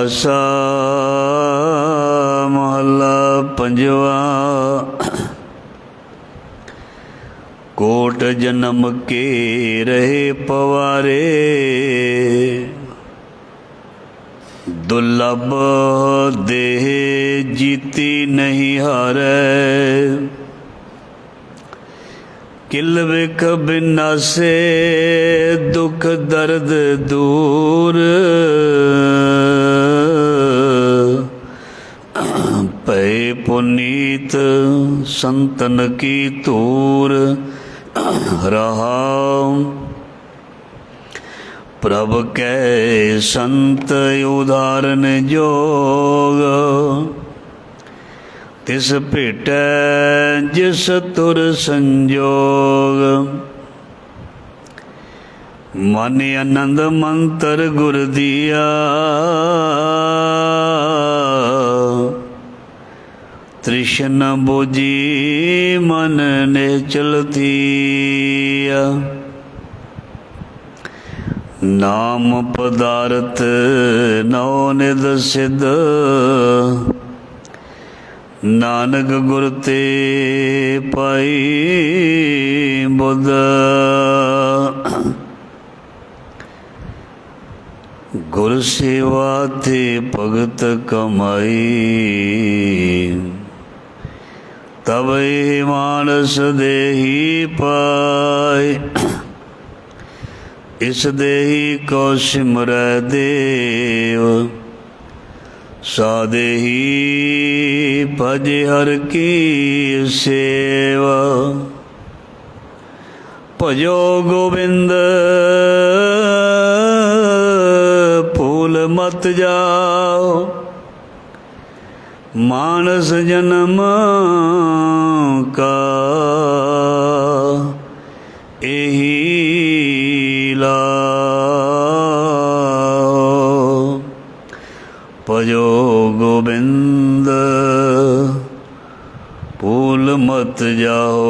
आसा महला पंजवा। कोट जन्म के रहे पवारे, दुर्लभ देह जीती नहीं हारै। किल विख बिनासे दुख दर्द दूर, भय पुनीत संतन की तूर। रहा प्रभ कै संत उदाहरण जोग, तिस भेटै जिस तुर संजोग। मन आनंद मंत्र गुर दिया, तृष्ण बुझी मन ने चलतिया। नाम पदार्थ नौ निध सिद्ध, नानक गुर ते पाई बुध। गुर सेवा ते भगत कमाई, तब मानस देही पाए। इस देही को सिमरै देव, सादेही भज हर की सेवा। भजो गोविंद भूल मत जाओ, मानस जन्म का एही लाओ। भजो गोविंद भूल मत जाओ,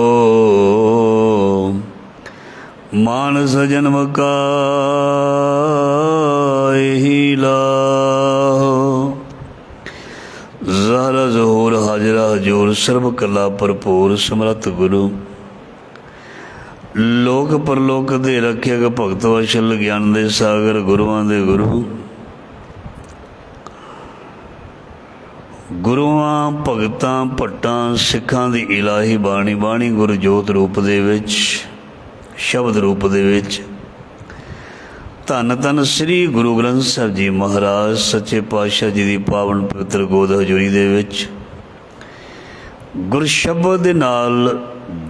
मानस जन्म का एही लाओ। ज़हरा ज़हूर हाजरा हजूर सर्व कला भरपूर समरथ गुरु। लोक परलोक दे रखियक भगत वशल ज्ञान दे सागर गुरुआं दे गुरु। गुरुआं भगतां भट्टां सिखां दी इलाही बाणी, बाणी गुर जोत रूप दे विच शब्द रूप दे विच। धन धन श्री गुरु ग्रंथ साहिब जी महाराज सच्चे पातशाह जी की पावन पवित्र गोद हजूरी दे विच गुर शब्द दे नाल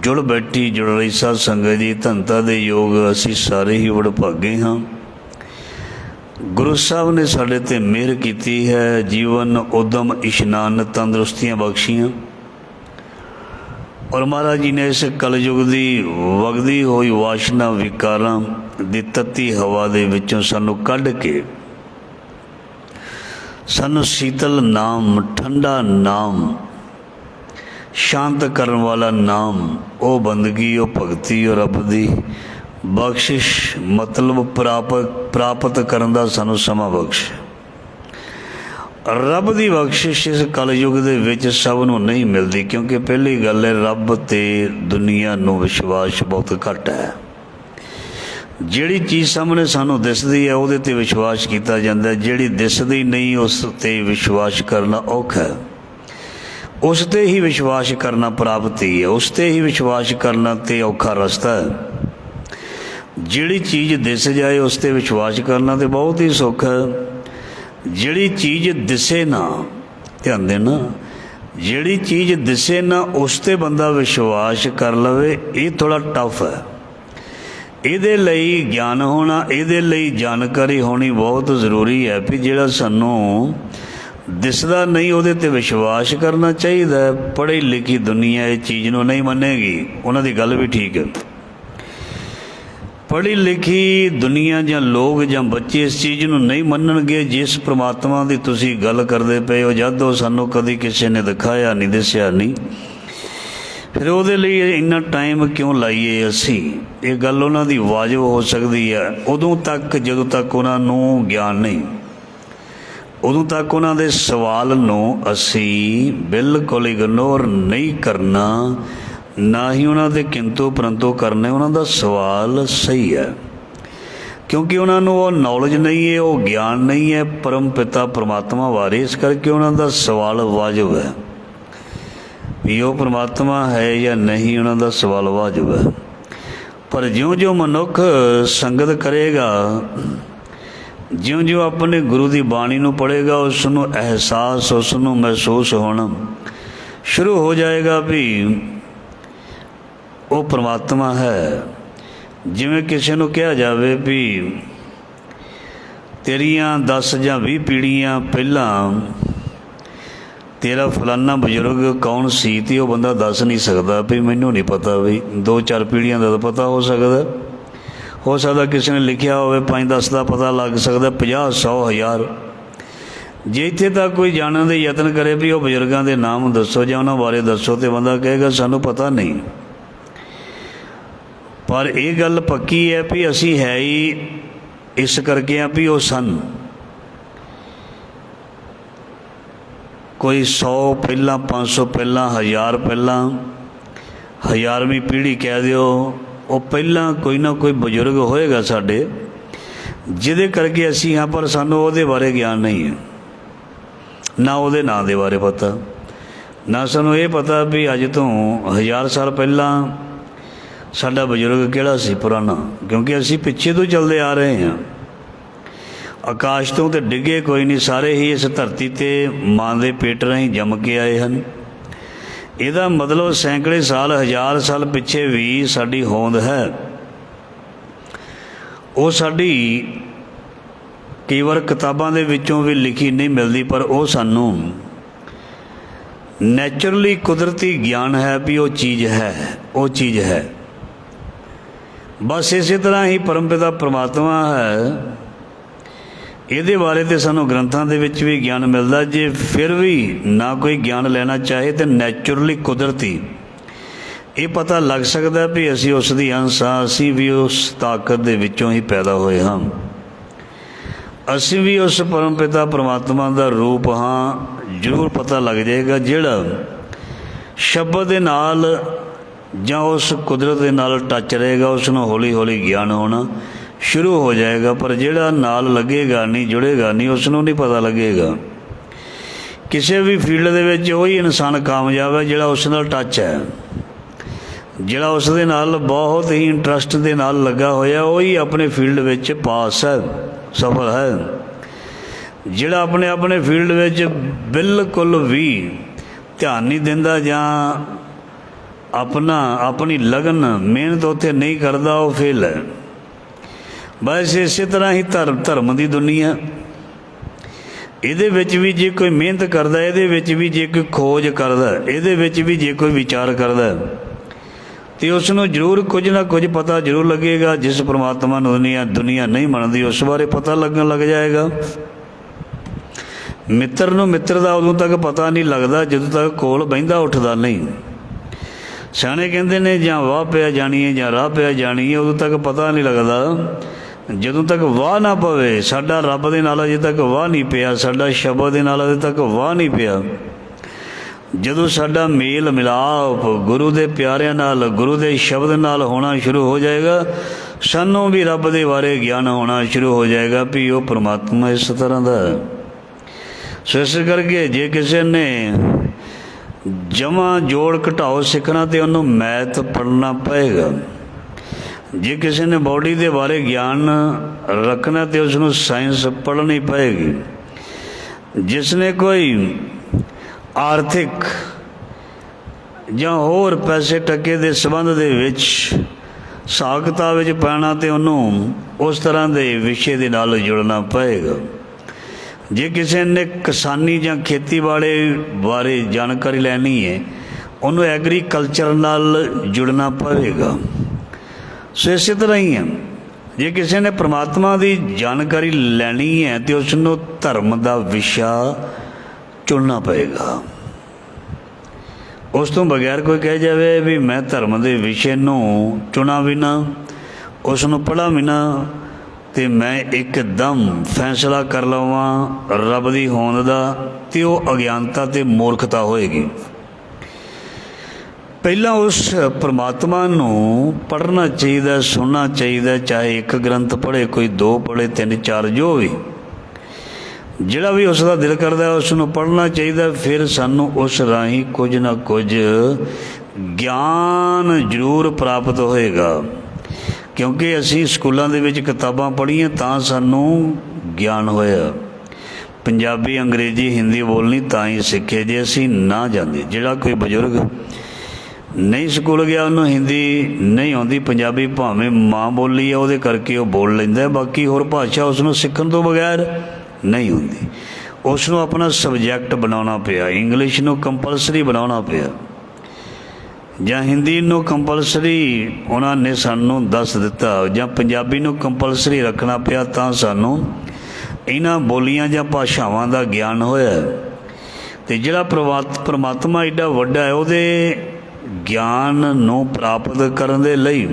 जुड़ बैठी जुड़ रही साध संगत जी। धनता दे योग असी सारे ही वडभागे हाँ। गुरु साहब ने साडे ते मेहर कीती है, जीवन उदम इशनान तंदुरुस्तियाँ बख्शियाँ। और महाराज जी ने इस कलयुग की वगदी हुई वाशना विकारां दी तत्ती हवा दे विचों सानू कढ के सानू शीतल नाम, ठंडा नाम, शांत करने वाला नाम, ओ बंदगी, ओ भगती, ओ रब दी बख्शिश मतलब प्राप्त करन दा सानू समा बख्श। रब की बख्शिश इस कलयुग दे विच सब नूं नहीं मिलती, क्योंकि पहली गल है रब ते दुनिया नूं विश्वास बहुत घट है। जिहड़ी चीज़ सामने सानू दिसदी है उहदे ते विश्वास किया जाता है, जिहड़ी दिसदी नहीं उस ते विश्वास करना औखा है। उस ते ही विश्वास करना प्राप्ति है, उस ते ही विश्वास करना ते औखा रस्ता है। जिहड़ी चीज़ दिस जाए उस ते विश्वास करना तो बहुत ही सौखा है। जिहड़ी चीज़ दिसे ना, ध्यान देना, जिहड़ी चीज़ दिसे ना उस ते बंदा विश्वास कर लवे, ये थोड़ा टफ है। ਇਹਦੇ ਲਈ ज्ञान होना, ਇਹਦੇ ਲਈ जानकारी होनी बहुत ज़रूरी है भी ਜਿਹੜਾ ਸਾਨੂੰ दिसदा नहीं ਉਹਦੇ ਤੇ विश्वास करना चाहिए। पढ़ी लिखी दुनिया इस चीज़ ਨੂੰ नहीं मनेगी, ਉਹਨਾਂ ਦੀ ਗੱਲ भी ठीक है। पढ़ी लिखी दुनिया ਜਾਂ लोग ਜਾਂ ਬੱਚੇ इस चीज़ ਨੂੰ नहीं ਮੰਨਣਗੇ जिस परमात्मा की ਤੁਸੀਂ ਗੱਲ ਕਰਦੇ ਪਏ ਹੋ, ਜਦ ਉਹ ਸਾਨੂੰ ਕਦੀ ਕਿਸੇ ਨੇ ਦਿਖਾਇਆ नहीं, दसिया नहीं। फिर ਉਹਦੇ ਲਈ ਇੰਨਾ ਟਾਈਮ ਕਿਉਂ ਲਾਈਏ ਅਸੀਂ? ਇਹ ਗੱਲ ਉਹਨਾਂ ਦੀ ਵਾਜਬ ਹੋ ਸਕਦੀ ਹੈ ਉਦੋਂ ਤੱਕ ਜਦੋਂ ਤੱਕ ਉਹਨਾਂ ਨੂੰ ਗਿਆਨ ਨਹੀਂ। ਉਦੋਂ ਤੱਕ ਉਹਨਾਂ ਦੇ ਸਵਾਲ ਨੂੰ ਅਸੀਂ ਬਿਲਕੁਲ ਇਗਨੋਰ ਨਹੀਂ ਕਰਨਾ, ਨਾ ਹੀ ਉਹਨਾਂ ਦੇ ਕਿੰਤੂ ਪਰੰਤੂ ਕਰਨੇ। ਉਹਨਾਂ ਦਾ ਸਵਾਲ ਸਹੀ ਹੈ, ਕਿਉਂਕਿ ਉਹਨਾਂ ਨੂੰ ਉਹ ਨੌਲੇਜ ਨਹੀਂ ਹੈ, ਉਹ ਗਿਆਨ ਨਹੀਂ ਹੈ ਪਰਮ ਪਿਤਾ ਪਰਮਾਤਮਾ ਬਾਰੇ। ਇਸ ਕਰਕੇ ਉਹਨਾਂ ਦਾ ਸਵਾਲ ਵਾਜਬ ਹੈ ਵੀ ਉਹ ਪਰਮਾਤਮਾ ਹੈ ਜਾਂ ਨਹੀਂ, ਉਹਨਾਂ ਦਾ ਸਵਾਲ ਵਾਜਬ ਹੈ। ਪਰ ਜਿਉਂ-ਜਿਉਂ ਮਨੁੱਖ ਸੰਗਤ ਕਰੇਗਾ, ਜਿਉਂ-ਜਿਉਂ ਆਪਣੇ ਗੁਰੂ ਦੀ ਬਾਣੀ ਨੂੰ ਪੜ੍ਹੇਗਾ, ਉਸ ਨੂੰ ਅਹਿਸਾਸ, ਉਸ ਨੂੰ ਮਹਿਸੂਸ ਹੋਣਾ ਸ਼ੁਰੂ ਹੋ ਜਾਏਗਾ ਵੀ ਉਹ ਪਰਮਾਤਮਾ ਹੈ। ਜਿਵੇਂ ਕਿਸੇ ਨੂੰ ਕਿਹਾ ਜਾਵੇ ਵੀ ਤੇਰੀਆਂ 10 ਜਾਂ 20 ਪੀੜ੍ਹੀਆਂ ਪਹਿਲਾਂ ਤੇਰਾ ਫਲਾਨਾ ਬਜ਼ੁਰਗ ਕੌਣ ਸੀ, ਤੇ ਉਹ ਬੰਦਾ ਦੱਸ ਨਹੀਂ ਸਕਦਾ ਵੀ ਮੈਨੂੰ ਨਹੀਂ ਪਤਾ। ਵੀ 2-4 ਪੀੜ੍ਹੀਆਂ ਦਾ ਤਾਂ ਪਤਾ ਹੋ ਸਕਦਾ ਕਿਸੇ ਨੇ ਲਿਖਿਆ ਹੋਵੇ 5-10 ਦਾ ਪਤਾ ਲੱਗ ਸਕਦਾ, 50, 100, 1000। ਜੇ ਇੱਥੇ ਤੱਕ ਕੋਈ ਜਾਣਨ ਦੇ ਯਤਨ ਕਰੇ ਵੀ ਉਹ ਬਜ਼ੁਰਗਾਂ ਦੇ ਨਾਮ ਦੱਸੋ ਜਾਂ ਉਹਨਾਂ ਬਾਰੇ ਦੱਸੋ, ਤੇ ਬੰਦਾ ਕਹੇਗਾ ਸਾਨੂੰ ਪਤਾ ਨਹੀਂ। ਪਰ ਇਹ ਗੱਲ ਪੱਕੀ ਹੈ ਵੀ ਅਸੀਂ ਹੈ ਹੀ ਇਸ ਕਰਕੇ ਆ ਵੀ ਉਹ ਸਨ। ਕੋਈ 100 ਪਹਿਲਾਂ, 500 ਪਹਿਲਾਂ, 1000 ਪਹਿਲਾਂ, 1000ਵੀਂ ਪੀੜ੍ਹੀ ਕਹਿ ਦਿਓ, ਉਹ ਪਹਿਲਾਂ ਕੋਈ ਨਾ ਕੋਈ ਬਜ਼ੁਰਗ ਹੋਏਗਾ ਸਾਡੇ, ਜਿਹਦੇ ਕਰਕੇ ਅਸੀਂ ਹਾਂ। ਪਰ ਸਾਨੂੰ ਉਹਦੇ ਬਾਰੇ ਗਿਆਨ ਨਹੀਂ ਹੈ, ਨਾ ਉਹਦੇ ਨਾਂ ਦੇ ਬਾਰੇ ਪਤਾ, ਨਾ ਸਾਨੂੰ ਇਹ ਪਤਾ ਵੀ ਅੱਜ ਤੋਂ 1000 ਸਾਲ ਪਹਿਲਾਂ ਸਾਡਾ ਬਜ਼ੁਰਗ ਕਿਹੜਾ ਸੀ ਪੁਰਾਣਾ, ਕਿਉਂਕਿ ਅਸੀਂ ਪਿੱਛੇ ਤੋਂ ਚੱਲਦੇ ਆ ਰਹੇ ਹਾਂ। ਆਕਾਸ਼ ਤੋਂ ਤਾਂ ਡਿੱਗੇ ਕੋਈ ਨਹੀਂ, ਸਾਰੇ ਹੀ ਇਸ ਧਰਤੀ 'ਤੇ ਮਾਂ ਦੇ ਪੇਟ ਰਾਹੀਂ ਜੰਮ ਕੇ ਆਏ ਹਨ। ਇਹਦਾ ਮਤਲਬ ਸੈਂਕੜੇ ਸਾਲ, 1000 ਸਾਲ ਪਿੱਛੇ ਵੀ ਸਾਡੀ ਹੋਂਦ ਹੈ। ਉਹ ਸਾਡੀ ਕਈ ਵਾਰ ਕਿਤਾਬਾਂ ਦੇ ਵਿੱਚੋਂ ਵੀ ਲਿਖੀ ਨਹੀਂ ਮਿਲਦੀ, ਪਰ ਉਹ ਸਾਨੂੰ ਨੈਚੁਰਲੀ ਕੁਦਰਤੀ ਗਿਆਨ ਹੈ ਵੀ ਉਹ ਚੀਜ਼ ਹੈ, ਉਹ ਚੀਜ਼ ਹੈ। ਬਸ ਇਸੇ ਤਰ੍ਹਾਂ ਹੀ ਪਰਮਪਿਤਾ ਪਰਮਾਤਮਾ ਹੈ, ਇਹਦੇ ਬਾਰੇ ਤਾਂ ਸਾਨੂੰ ਗ੍ਰੰਥਾਂ ਦੇ ਵਿੱਚ ਵੀ ਗਿਆਨ ਮਿਲਦਾ। ਜੇ ਫਿਰ ਵੀ ਨਾ ਕੋਈ ਗਿਆਨ ਲੈਣਾ ਚਾਹੇ ਤਾਂ ਨੈਚੁਰਲੀ ਕੁਦਰਤੀ ਇਹ ਪਤਾ ਲੱਗ ਸਕਦਾ ਵੀ ਅਸੀਂ ਉਸ ਦੀ ਅੰਸ਼ ਹਾਂ, ਅਸੀਂ ਵੀ ਉਸ ਤਾਕਤ ਦੇ ਵਿੱਚੋਂ ਹੀ ਪੈਦਾ ਹੋਏ ਹਾਂ, ਅਸੀਂ ਵੀ ਉਸ ਪਰਮਪਿਤਾ ਪਰਮਾਤਮਾ ਦਾ ਰੂਪ ਹਾਂ। ਜ਼ਰੂਰ ਪਤਾ ਲੱਗ ਜਾਏਗਾ, ਜਿਹੜਾ ਸ਼ਬਦ ਦੇ ਨਾਲ ਜਾਂ ਉਸ ਕੁਦਰਤ ਦੇ ਨਾਲ ਟੱਚ ਰਹੇਗਾ, ਉਸ ਨੂੰ ਹੌਲੀ ਹੌਲੀ ਗਿਆਨ ਹੋਣਾ ਸ਼ੁਰੂ ਹੋ ਜਾਏਗਾ। ਪਰ ਜਿਹੜਾ ਨਾਲ ਲੱਗੇਗਾ ਨਹੀਂ, ਜੁੜੇਗਾ ਨਹੀਂ, ਉਸ ਨੂੰ ਨਹੀਂ ਪਤਾ ਲੱਗੇਗਾ। ਕਿਸੇ ਵੀ ਫੀਲਡ ਦੇ ਵਿੱਚ ਉਹੀ ਇਨਸਾਨ ਕਾਮਯਾਬ ਹੈ ਜਿਹੜਾ ਉਸ ਨਾਲ ਟੱਚ ਹੈ, ਜਿਹੜਾ ਉਸ ਦੇ ਨਾਲ ਬਹੁਤ ਹੀ ਇੰਟਰਸਟ ਦੇ ਨਾਲ ਲੱਗਾ ਹੋਇਆ, ਉਹੀ ਆਪਣੇ ਫੀਲਡ ਵਿੱਚ ਪਾਸ ਹੈ, ਸਫਲ ਹੈ। ਜਿਹੜਾ ਆਪਣੇ ਫੀਲਡ ਵਿੱਚ ਬਿਲਕੁਲ ਵੀ ਧਿਆਨ ਨਹੀਂ ਦਿੰਦਾ ਜਾਂ ਆਪਣੀ ਲਗਨ ਮਿਹਨਤ ਉੱਥੇ ਨਹੀਂ ਕਰਦਾ, ਉਹ ਫੇਲ ਹੈ। ਬਸ ਇਸੇ ਤਰ੍ਹਾਂ ਹੀ ਧਰਮ ਦੀ ਦੁਨੀਆ, ਇਹਦੇ ਵਿੱਚ ਵੀ ਜੇ ਕੋਈ ਮਿਹਨਤ ਕਰਦਾ, ਇਹਦੇ ਵਿੱਚ ਵੀ ਜੇ ਕੋਈ ਖੋਜ ਕਰਦਾ, ਇਹਦੇ ਵਿੱਚ ਵੀ ਜੇ ਕੋਈ ਵਿਚਾਰ ਕਰਦਾ, ਤੇ ਉਸ ਨੂੰ ਜ਼ਰੂਰ ਕੁਝ ਨਾ ਕੁਝ ਪਤਾ ਜ਼ਰੂਰ ਲੱਗੇਗਾ। ਜਿਸ ਪਰਮਾਤਮਾ ਨੂੰ ਦੁਨੀਆ ਨਹੀਂ ਮੰਨਦੀ, ਉਸ ਬਾਰੇ ਪਤਾ ਲੱਗਣ ਲੱਗ ਜਾਏਗਾ। ਮਿੱਤਰ ਨੂੰ ਮਿੱਤਰ ਦਾ ਉਦੋਂ ਤੱਕ ਪਤਾ ਨਹੀਂ ਲੱਗਦਾ ਜਦੋਂ ਤੱਕ ਕੋਲ ਬਹਿੰਦਾ ਉੱਠਦਾ ਨਹੀਂ। ਸਿਆਣੇ ਕਹਿੰਦੇ ਨੇ ਜਾਂ ਵਾਹ ਪਿਆ ਜਾਣੀਏ ਜਾਂ ਰਾਹ ਪਿਆ ਜਾਣੀਏ, ਉਦੋਂ ਤੱਕ ਪਤਾ ਨਹੀਂ ਲੱਗਦਾ ਜਦੋਂ ਤੱਕ ਵਾਹ ਨਾ ਪਵੇ। ਸਾਡਾ ਰੱਬ ਦੇ ਨਾਲ ਅਜੇ ਤੱਕ ਵਾਹ ਨਹੀਂ ਪਿਆ, ਸਾਡਾ ਸ਼ਬਦ ਦੇ ਨਾਲ ਅਜੇ ਤੱਕ ਵਾਹ ਨਹੀਂ ਪਿਆ। ਜਦੋਂ ਸਾਡਾ ਮੇਲ ਮਿਲਾਪ ਗੁਰੂ ਦੇ ਪਿਆਰਿਆਂ ਨਾਲ, ਗੁਰੂ ਦੇ ਸ਼ਬਦ ਨਾਲ ਹੋਣਾ ਸ਼ੁਰੂ ਹੋ ਜਾਏਗਾ, ਸਾਨੂੰ ਵੀ ਰੱਬ ਦੇ ਬਾਰੇ ਗਿਆਨ ਹੋਣਾ ਸ਼ੁਰੂ ਹੋ ਜਾਏਗਾ ਵੀ ਉਹ ਪਰਮਾਤਮਾ ਇਸ ਤਰ੍ਹਾਂ ਦਾ ਹੈ। ਸੋ ਇਸ ਕਰਕੇ ਜੇ ਕਿਸੇ ਨੇ ਜਮ੍ਹਾਂ ਜੋੜ ਘਟਾਓ ਸਿੱਖਣਾ ਤੇ ਉਹਨੂੰ ਮੈਥ ਪੜ੍ਹਨਾ ਪਏਗਾ। ਜੇ ਕਿਸੇ ਨੇ ਬਾਡੀ ਦੇ ਬਾਰੇ ਗਿਆਨ ਰੱਖਣਾ ਤੇ ਉਸ ਨੂੰ ਸਾਇੰਸ ਪੜ੍ਹਨੀ ਪਏਗੀ। ਜਿਸ ਨੇ ਕੋਈ ਆਰਥਿਕ ਜਾਂ ਹੋਰ ਪੈਸੇ ਟਕੇ ਦੇ ਸੰਬੰਧ ਦੇ ਵਿੱਚ ਹਿਸਾਬ ਕਿਤਾਬ ਵਿੱਚ ਪੈਣਾ ਤੇ ਉਹਨੂੰ ਉਸ ਤਰ੍ਹਾਂ ਦੇ ਵਿਸ਼ੇ ਦੇ ਨਾਲ ਜੁੜਨਾ ਪਏਗਾ। ਜੇ ਕਿਸੇ ਨੇ ਕਿਸਾਨੀ ਜਾਂ ਖੇਤੀਬਾੜੀ ਬਾਰੇ ਜਾਣਕਾਰੀ ਲੈਣੀ ਹੈ, ਉਹਨੂੰ ਐਗਰੀਕਲਚਰ ਨਾਲ ਜੁੜਨਾ ਪਵੇਗਾ। ਸੋ ਇਸੇ ਤਰ੍ਹਾਂ ਹੀ ਹੈ, ਜੇ ਕਿਸੇ ਨੇ ਪਰਮਾਤਮਾ ਦੀ ਜਾਣਕਾਰੀ ਲੈਣੀ ਹੈ ਤਾਂ ਉਸ ਨੂੰ ਧਰਮ ਦਾ ਵਿਸ਼ਾ ਚੁਣਨਾ ਪਏਗਾ। ਉਸ ਤੋਂ ਬਗੈਰ ਕੋਈ ਕਹਿ ਜਾਵੇ ਵੀ ਮੈਂ ਧਰਮ ਦੇ ਵਿਸ਼ੇ ਨੂੰ ਚੁਣਾ ਵੀ ਨਾ, ਉਸ ਨੂੰ ਪੜ੍ਹਾਂ ਵੀ ਨਾ, ਤੇ ਮੈਂ ਇੱਕਦਮ ਫੈਸਲਾ ਕਰ ਲਵਾਂ ਰੱਬ ਦੀ ਹੋਂਦ ਦਾ, ਤੇ ਉਹ ਅਗਿਆਨਤਾ ਤੇ ਮੂਰਖਤਾ ਹੋਏਗੀ। ਪਹਿਲਾਂ ਉਸ ਪਰਮਾਤਮਾ ਨੂੰ ਪੜ੍ਹਨਾ ਚਾਹੀਦਾ, ਸੁਣਨਾ ਚਾਹੀਦਾ, ਚਾਹੇ ਇੱਕ ਗ੍ਰੰਥ ਪੜ੍ਹੇ, ਕੋਈ 2 ਪੜ੍ਹੇ, 3 4, ਜੋ ਵੀ, ਜਿਹੜਾ ਵੀ ਉਸ ਦਾ ਦਿਲ ਕਰਦਾ ਉਸ ਨੂੰ ਪੜ੍ਹਨਾ ਚਾਹੀਦਾ। ਫਿਰ ਸਾਨੂੰ ਉਸ ਰਾਹੀਂ ਕੁਝ ਨਾ ਕੁਝ ਗਿਆਨ ਜ਼ਰੂਰ ਪ੍ਰਾਪਤ ਹੋਏਗਾ, ਕਿਉਂਕਿ ਅਸੀਂ ਸਕੂਲਾਂ ਦੇ ਵਿੱਚ ਕਿਤਾਬਾਂ ਪੜ੍ਹੀਆਂ ਤਾਂ ਸਾਨੂੰ ਗਿਆਨ ਹੋਇਆ। ਪੰਜਾਬੀ, ਅੰਗਰੇਜ਼ੀ, ਹਿੰਦੀ ਬੋਲਣੀ ਤਾਂ ਹੀ ਸਿੱਖੇ। ਜੇ ਅਸੀਂ ਨਾ ਜਾਂਦੇ, ਜਿਹੜਾ ਕੋਈ ਬਜ਼ੁਰਗ ਨਹੀਂ ਸਕੂਲ ਗਿਆ, ਉਹਨੂੰ ਹਿੰਦੀ ਨਹੀਂ ਆਉਂਦੀ, ਪੰਜਾਬੀ ਭਾਵੇਂ ਮਾਂ ਬੋਲੀ ਹੈ ਉਹਦੇ ਕਰਕੇ ਉਹ ਬੋਲ ਲੈਂਦਾ, ਬਾਕੀ ਹੋਰ ਭਾਸ਼ਾ ਉਸ ਨੂੰ ਸਿੱਖਣ ਤੋਂ ਬਗੈਰ ਨਹੀਂ ਹੁੰਦੀ। ਉਸ ਨੂੰ ਆਪਣਾ ਸਬਜੈਕਟ ਬਣਾਉਣਾ ਪਿਆ, ਇੰਗਲਿਸ਼ ਨੂੰ ਕੰਪਲਸਰੀ ਬਣਾਉਣਾ ਪਿਆ, ਜਾਂ ਹਿੰਦੀ ਨੂੰ ਕੰਪਲਸਰੀ ਉਹਨਾਂ ਨੇ ਸਾਨੂੰ ਦੱਸ ਦਿੱਤਾ, ਜਾਂ ਪੰਜਾਬੀ ਨੂੰ ਕੰਪਲਸਰੀ ਰੱਖਣਾ ਪਿਆ, ਤਾਂ ਸਾਨੂੰ ਇਹਨਾਂ ਬੋਲੀਆਂ ਜਾਂ ਭਾਸ਼ਾਵਾਂ ਦਾ ਗਿਆਨ ਹੋਇਆ। ਅਤੇ ਜਿਹੜਾ ਪਰਮਾਤਮਾ ਐਡਾ ਵੱਡਾ ਹੈ, ਉਹਦੇ ਗਿਆਨ ਨੂੰ ਪ੍ਰਾਪਤ ਕਰਨ ਦੇ ਲਈ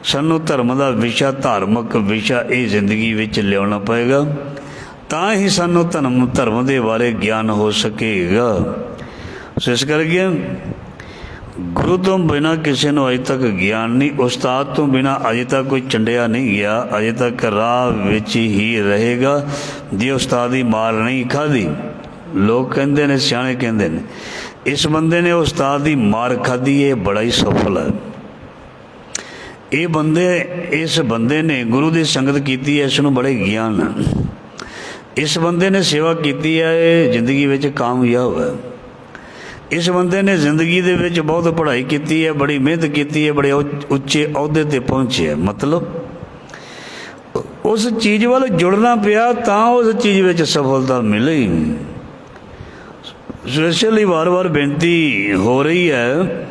ਸਾਨੂੰ ਧਰਮ ਦਾ ਵਿਸ਼ਾ, ਧਾਰਮਿਕ ਵਿਸ਼ਾ ਇਹ ਜ਼ਿੰਦਗੀ ਵਿੱਚ ਲਿਆਉਣਾ ਪਏਗਾ, ਤਾਂ ਹੀ ਸਾਨੂੰ ਧਰਮ ਦੇ ਬਾਰੇ ਗਿਆਨ ਹੋ ਸਕੇਗਾ। ਸੋ ਇਸ ਕਰਕੇ ਗੁਰੂ ਤੋਂ ਬਿਨਾਂ ਕਿਸੇ ਨੂੰ ਅਜੇ ਤੱਕ ਗਿਆਨ ਨਹੀਂ, ਉਸਤਾਦ ਤੋਂ ਬਿਨਾਂ ਅਜੇ ਤੱਕ ਕੋਈ ਚੰਡਿਆ ਨਹੀਂ ਗਿਆ, ਅਜੇ ਤੱਕ ਰਾਹ ਵਿੱਚ ਹੀ ਰਹੇਗਾ ਜੇ ਉਸਤਾਦ ਦੀ ਮਾਰ ਨਹੀਂ ਖਾਧੀ। ਲੋਕ ਕਹਿੰਦੇ ਨੇ, ਸਿਆਣੇ ਕਹਿੰਦੇ ਨੇ, ਇਸ ਬੰਦੇ ਨੇ ਉਸਤਾਦ ਦੀ ਮਾਰ ਖਾਧੀ, ਇਹ ਬੜਾ ਹੀ ਸਫਲ ਹੈ। ਇਸ ਬੰਦੇ ਨੇ ਗੁਰੂ ਦੀ ਸੰਗਤ ਕੀਤੀ ਹੈ, ਇਸ ਨੂੰ ਬੜੇ ਗਿਆਨ ਹੈ। ਇਸ ਬੰਦੇ ਨੇ ਸੇਵਾ ਕੀਤੀ ਹੈ, ਇਹ ਜ਼ਿੰਦਗੀ ਵਿੱਚ ਕਾਮਯਾਬ ਹੈ। ਇਸ ਬੰਦੇ ਨੇ ਜ਼ਿੰਦਗੀ ਦੇ ਵਿੱਚ ਬਹੁਤ ਪੜ੍ਹਾਈ ਕੀਤੀ ਹੈ, ਬੜੀ ਮਿਹਨਤ ਕੀਤੀ ਹੈ, ਬੜੇ ਉੱਚੇ ਅਹੁਦੇ 'ਤੇ ਪਹੁੰਚੇ। ਮਤਲਬ ਉਸ ਚੀਜ਼ ਵੱਲ ਜੁੜਨਾ ਪਿਆ ਤਾਂ ਉਸ ਚੀਜ਼ ਵਿੱਚ ਸਫਲਤਾ ਮਿਲੀ। ਇਸ ਲਈ ਵਾਰ-ਵਾਰ ਬੇਨਤੀ ਹੋ ਰਹੀ ਹੈ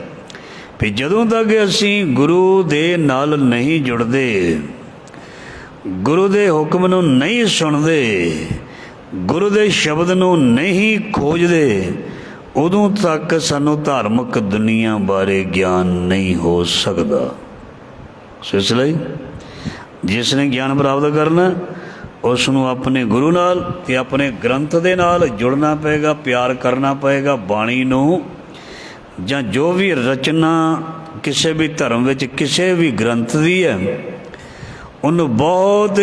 ਵੀ ਜਦੋਂ ਤੱਕ ਅਸੀਂ ਗੁਰੂ ਦੇ ਨਾਲ ਨਹੀਂ ਜੁੜਦੇ, ਗੁਰੂ ਦੇ ਹੁਕਮ ਨੂੰ ਨਹੀਂ ਸੁਣਦੇ, ਗੁਰੂ ਦੇ ਸ਼ਬਦ ਨੂੰ ਨਹੀਂ ਖੋਜਦੇ, ਉਦੋਂ ਤੱਕ ਸਾਨੂੰ ਧਾਰਮਿਕ ਦੁਨੀਆ ਬਾਰੇ ਗਿਆਨ ਨਹੀਂ ਹੋ ਸਕਦਾ। ਸੋ ਇਸ ਲਈ ਜਿਸ ਨੇ ਗਿਆਨ ਪ੍ਰਾਪਤ ਕਰਨਾ, ਉਸ ਨੂੰ ਆਪਣੇ ਗੁਰੂ ਨਾਲ ਅਤੇ ਆਪਣੇ ਗ੍ਰੰਥ ਦੇ ਨਾਲ ਜੁੜਨਾ ਪਏਗਾ, ਪਿਆਰ ਕਰਨਾ ਪਏਗਾ। ਬਾਣੀ ਨੂੰ ਜਾਂ ਜੋ ਵੀ ਰਚਨਾ ਕਿਸੇ ਵੀ ਧਰਮ ਵਿੱਚ ਕਿਸੇ ਵੀ ਗ੍ਰੰਥ ਦੀ ਹੈ, ਉਹਨੂੰ ਬਹੁਤ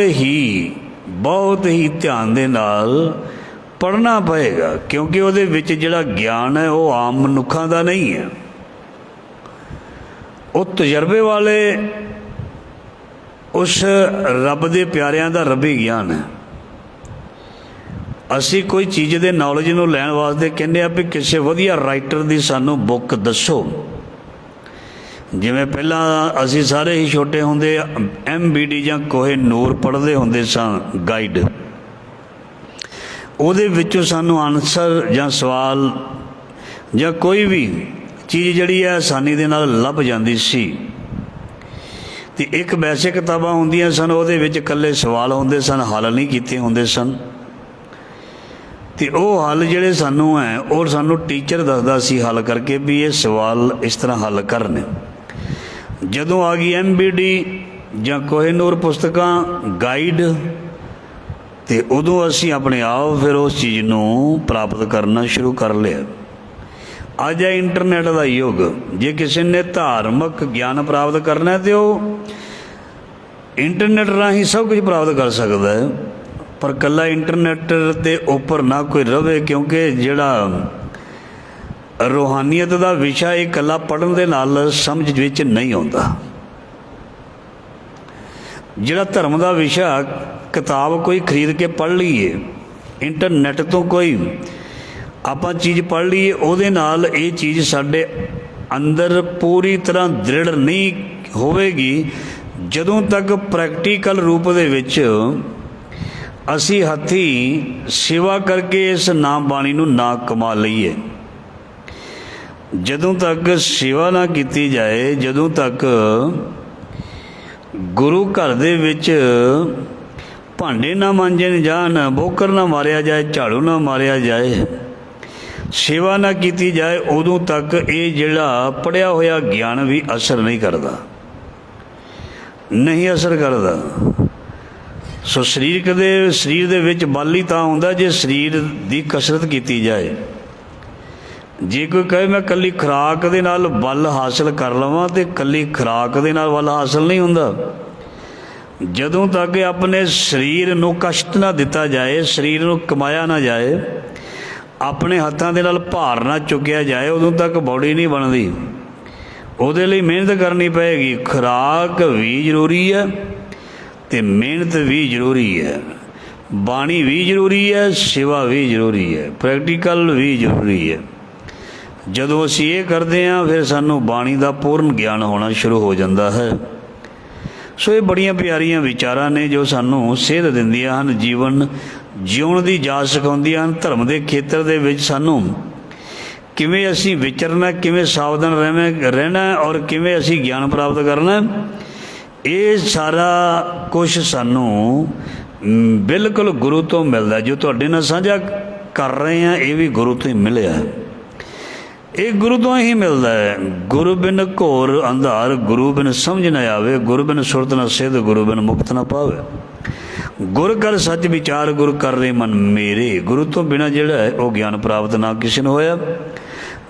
ਹੀ ਧਿਆਨ ਦੇ ਨਾਲ ਪੜ੍ਹਨਾ ਪਏਗਾ, ਕਿਉਂਕਿ ਉਹਦੇ ਵਿੱਚ ਜਿਹੜਾ ਗਿਆਨ ਹੈ ਉਹ ਆਮ ਮਨੁੱਖਾਂ ਦਾ ਨਹੀਂ ਹੈ, ਉਹ ਤਜਰਬੇ ਵਾਲੇ ਉਸ ਰੱਬ ਦੇ ਪਿਆਰਿਆਂ ਦਾ ਰੱਬੀ ਗਿਆਨ ਹੈ। ਅਸੀਂ ਕੋਈ ਚੀਜ਼ ਦੇ ਨੌਲੇਜ ਨੂੰ ਲੈਣ ਵਾਸਤੇ ਕਹਿੰਦੇ ਆ ਵੀ ਕਿਸੇ ਵਧੀਆ ਰਾਈਟਰ ਦੀ ਸਾਨੂੰ ਬੁੱਕ ਦੱਸੋ। ਜਿਵੇਂ ਪਹਿਲਾਂ ਅਸੀਂ ਸਾਰੇ ਹੀ ਛੋਟੇ ਹੁੰਦੇ MBD ਜਾਂ ਕੋਹੇ-ਨੂਰ ਪੜ੍ਹਦੇ ਹੁੰਦੇ ਸਾਂ, ਗਾਈਡ, ਉਹਦੇ ਵਿੱਚੋਂ ਸਾਨੂੰ ਆਨਸਰ ਜਾਂ ਸਵਾਲ ਜਾਂ ਕੋਈ ਵੀ ਚੀਜ਼ ਜਿਹੜੀ ਹੈ ਆਸਾਨੀ ਦੇ ਨਾਲ ਲੱਭ ਜਾਂਦੀ ਸੀ। ਅਤੇ ਇੱਕ ਵੈਸੇ ਕਿਤਾਬਾਂ ਹੁੰਦੀਆਂ ਸਨ, ਉਹਦੇ ਵਿੱਚ ਇਕੱਲੇ ਸਵਾਲ ਹੁੰਦੇ ਸਨ, ਹੱਲ ਨਹੀਂ ਕੀਤੇ ਹੁੰਦੇ ਸਨ। ਅਤੇ ਉਹ ਹੱਲ ਜਿਹੜੇ ਸਾਨੂੰ ਹੈ ਉਹ ਸਾਨੂੰ ਟੀਚਰ ਦੱਸਦਾ ਸੀ ਹੱਲ ਕਰਕੇ ਵੀ ਇਹ ਸਵਾਲ ਇਸ ਤਰ੍ਹਾਂ ਹੱਲ ਕਰਨੇ। ਜਦੋਂ ਆ ਗਈ MBD ਜਾਂ ਕੋਹੇ-ਨੂਰ ਪੁਸਤਕਾਂ, ਗਾਈਡ, ਅਤੇ ਉਦੋਂ ਅਸੀਂ ਆਪਣੇ ਆਪ ਫਿਰ ਉਸ ਚੀਜ਼ ਨੂੰ ਪ੍ਰਾਪਤ ਕਰਨਾ ਸ਼ੁਰੂ ਕਰ ਲਿਆ। ਅੱਜ ਹੈ ਇੰਟਰਨੈਟ ਦਾ ਯੁੱਗ। ਜੇ ਕਿਸੇ ਨੇ ਧਾਰਮਿਕ ਗਿਆਨ ਪ੍ਰਾਪਤ ਕਰਨਾ ਤਾਂ ਉਹ ਇੰਟਰਨੈਟ ਰਾਹੀਂ ਸਭ ਕੁਝ ਪ੍ਰਾਪਤ ਕਰ ਸਕਦਾ ਹੈ, ਪਰ ਇਕੱਲਾ ਇੰਟਰਨੈਟ ਦੇ ਉੱਪਰ ਨਾ ਕੋਈ ਰਵੇ, ਕਿਉਂਕਿ ਜਿਹੜਾ ਰੂਹਾਨੀਅਤ ਦਾ ਵਿਸ਼ਾ ਇਹ ਇਕੱਲਾ ਪੜ੍ਹਨ ਦੇ ਨਾਲ ਸਮਝ ਵਿੱਚ ਨਹੀਂ ਆਉਂਦਾ। ਜਿਹੜਾ ਧਰਮ ਦਾ ਵਿਸ਼ਾ ਕਿਤਾਬ ਕੋਈ ਖਰੀਦ ਕੇ ਪੜ੍ਹ ਲਈਏ, ਇੰਟਰਨੈਟ ਤੋਂ ਕੋਈ ਆਪਾਂ ਚੀਜ਼ ਪੜ੍ਹ ਲਈਏ, ਉਹਦੇ ਨਾਲ ਇਹ ਚੀਜ਼ ਸਾਡੇ ਅੰਦਰ ਪੂਰੀ ਤਰ੍ਹਾਂ ਦ੍ਰਿੜ ਨਹੀਂ ਹੋਵੇਗੀ ਜਦੋਂ ਤੱਕ ਪ੍ਰੈਕਟੀਕਲ ਰੂਪ ਦੇ ਵਿੱਚ ਅਸੀਂ ਹੱਥੀਂ ਸੇਵਾ ਕਰਕੇ ਇਸ ਨਾਮ ਬਾਣੀ ਨੂੰ ਨਾ ਕਮਾ ਲਈਏ। ਜਦੋਂ ਤੱਕ ਸੇਵਾ ਨਾ ਕੀਤੀ ਜਾਏ, ਜਦੋਂ ਤੱਕ ਗੁਰੂ ਘਰ ਦੇ ਵਿੱਚ ਭਾਂਡੇ ਨਾ ਮਾਂਜੇ ਜਾਣ, ਬੋਕਰ ਨਾ ਮਾਰਿਆ ਜਾਏ, ਝਾੜੂ ਨਾ ਮਾਰਿਆ ਜਾਏ, ਸੇਵਾ ਨਾ ਕੀਤੀ ਜਾਏ, ਉਦੋਂ ਤੱਕ ਇਹ ਜਿਹੜਾ ਪੜ੍ਹਿਆ ਹੋਇਆ ਗਿਆਨ ਵੀ ਅਸਰ ਨਹੀਂ ਕਰਦਾ, ਨਹੀਂ ਅਸਰ ਕਰਦਾ। ਸੋ ਸਰੀਰ ਦੇ ਵਿੱਚ ਬਲ ਹੀ ਤਾਂ ਆਉਂਦਾ ਜੇ ਸਰੀਰ ਦੀ ਕਸਰਤ ਕੀਤੀ ਜਾਏ। ਜੇ ਕੋਈ ਕਹੇ ਮੈਂ ਇਕੱਲੀ ਖੁਰਾਕ ਦੇ ਨਾਲ ਬਲ ਹਾਸਲ ਕਰ ਲਵਾਂ, ਤੇ ਇਕੱਲੀ ਖੁਰਾਕ ਦੇ ਨਾਲ ਬਲ ਹਾਸਲ ਨਹੀਂ ਹੁੰਦਾ। ਜਦੋਂ ਤੱਕ ਆਪਣੇ ਸਰੀਰ ਨੂੰ ਕਸ਼ਟ ਨਾ ਦਿੱਤਾ ਜਾਏ, ਸਰੀਰ ਨੂੰ ਕਮਾਇਆ ਨਾ ਜਾਏ, ਆਪਣੇ ਹੱਥਾਂ ਦੇ ਨਾਲ ਭਾਰ ਨਾ ਚੁੱਕਿਆ ਜਾਏ, ਉਦੋਂ ਤੱਕ ਬੋਡੀ ਨਹੀਂ ਬਣਦੀ। ਉਹਦੇ ਲਈ ਮਿਹਨਤ ਕਰਨੀ ਪਏਗੀ। ਖੁਰਾਕ ਵੀ ਜ਼ਰੂਰੀ ਹੈ ਅਤੇ ਮਿਹਨਤ ਵੀ ਜ਼ਰੂਰੀ ਹੈ। ਬਾਣੀ ਵੀ ਜ਼ਰੂਰੀ ਹੈ, ਸੇਵਾ ਵੀ ਜ਼ਰੂਰੀ ਹੈ, ਪ੍ਰੈਕਟੀਕਲ ਵੀ ਜ਼ਰੂਰੀ ਹੈ। ਜਦੋਂ ਅਸੀਂ ਇਹ ਕਰਦੇ ਹਾਂ ਫਿਰ ਸਾਨੂੰ ਬਾਣੀ ਦਾ ਪੂਰਨ ਗਿਆਨ ਹੋਣਾ ਸ਼ੁਰੂ ਹੋ ਜਾਂਦਾ ਹੈ। ਸੋ ਇਹ ਬੜੀਆਂ ਪਿਆਰੀਆਂ ਵਿਚਾਰਾਂ ਨੇ ਜੋ ਸਾਨੂੰ ਸੇਧ ਦਿੰਦੀਆਂ ਹਨ, ਜੀਵਨ ਜਿਉਣ ਦੀ ਜਾਚ ਸਿਖਾਉਂਦੀਆਂ ਹਨ। ਧਰਮ ਦੇ ਖੇਤਰ ਦੇ ਵਿੱਚ ਸਾਨੂੰ ਕਿਵੇਂ ਅਸੀਂ ਵਿਚਰਨਾ, ਕਿਵੇਂ ਸਾਵਧਾਨ ਰਹਿਣਾ ਔਰ ਕਿਵੇਂ ਅਸੀਂ ਗਿਆਨ ਪ੍ਰਾਪਤ ਕਰਨਾ, ਇਹ ਸਾਰਾ ਕੁਛ ਸਾਨੂੰ ਬਿਲਕੁਲ ਗੁਰੂ ਤੋਂ ਮਿਲਦਾ। ਜੋ ਤੁਹਾਡੇ ਨਾਲ ਸਾਂਝਾ ਕਰ ਰਹੇ ਹਾਂ ਇਹ ਵੀ ਗੁਰੂ ਤੋਂ ਹੀ ਮਿਲਿਆ, ਇਹ ਗੁਰੂ ਤੋਂ ਹੀ ਮਿਲਦਾ ਹੈ। ਗੁਰੂ ਬਿਨ ਘੋਰ ਅੰਧਾਰ, ਗੁਰੂ ਬਿਨ ਸਮਝ ਨਾ ਆਵੇ, ਗੁਰੂ ਬਿਨ ਸੁਰਤ ਨਾ ਸਿੱਧ, ਗੁਰੂ ਬਿਨ ਮੁਕਤ ਨਾ ਪਾਵੇ। ਗੁਰ ਕਰ ਸੱਚ ਵਿਚਾਰ, ਗੁਰ ਕਰ ਰੇ ਮਨ ਮੇਰੇ। ਗੁਰੂ ਤੋਂ ਬਿਨਾਂ ਜਿਹੜਾ ਹੈ ਉਹ ਗਿਆਨ ਪ੍ਰਾਪਤ ਨਾ ਕਿਸੇ ਨੂੰ ਹੋਇਆ,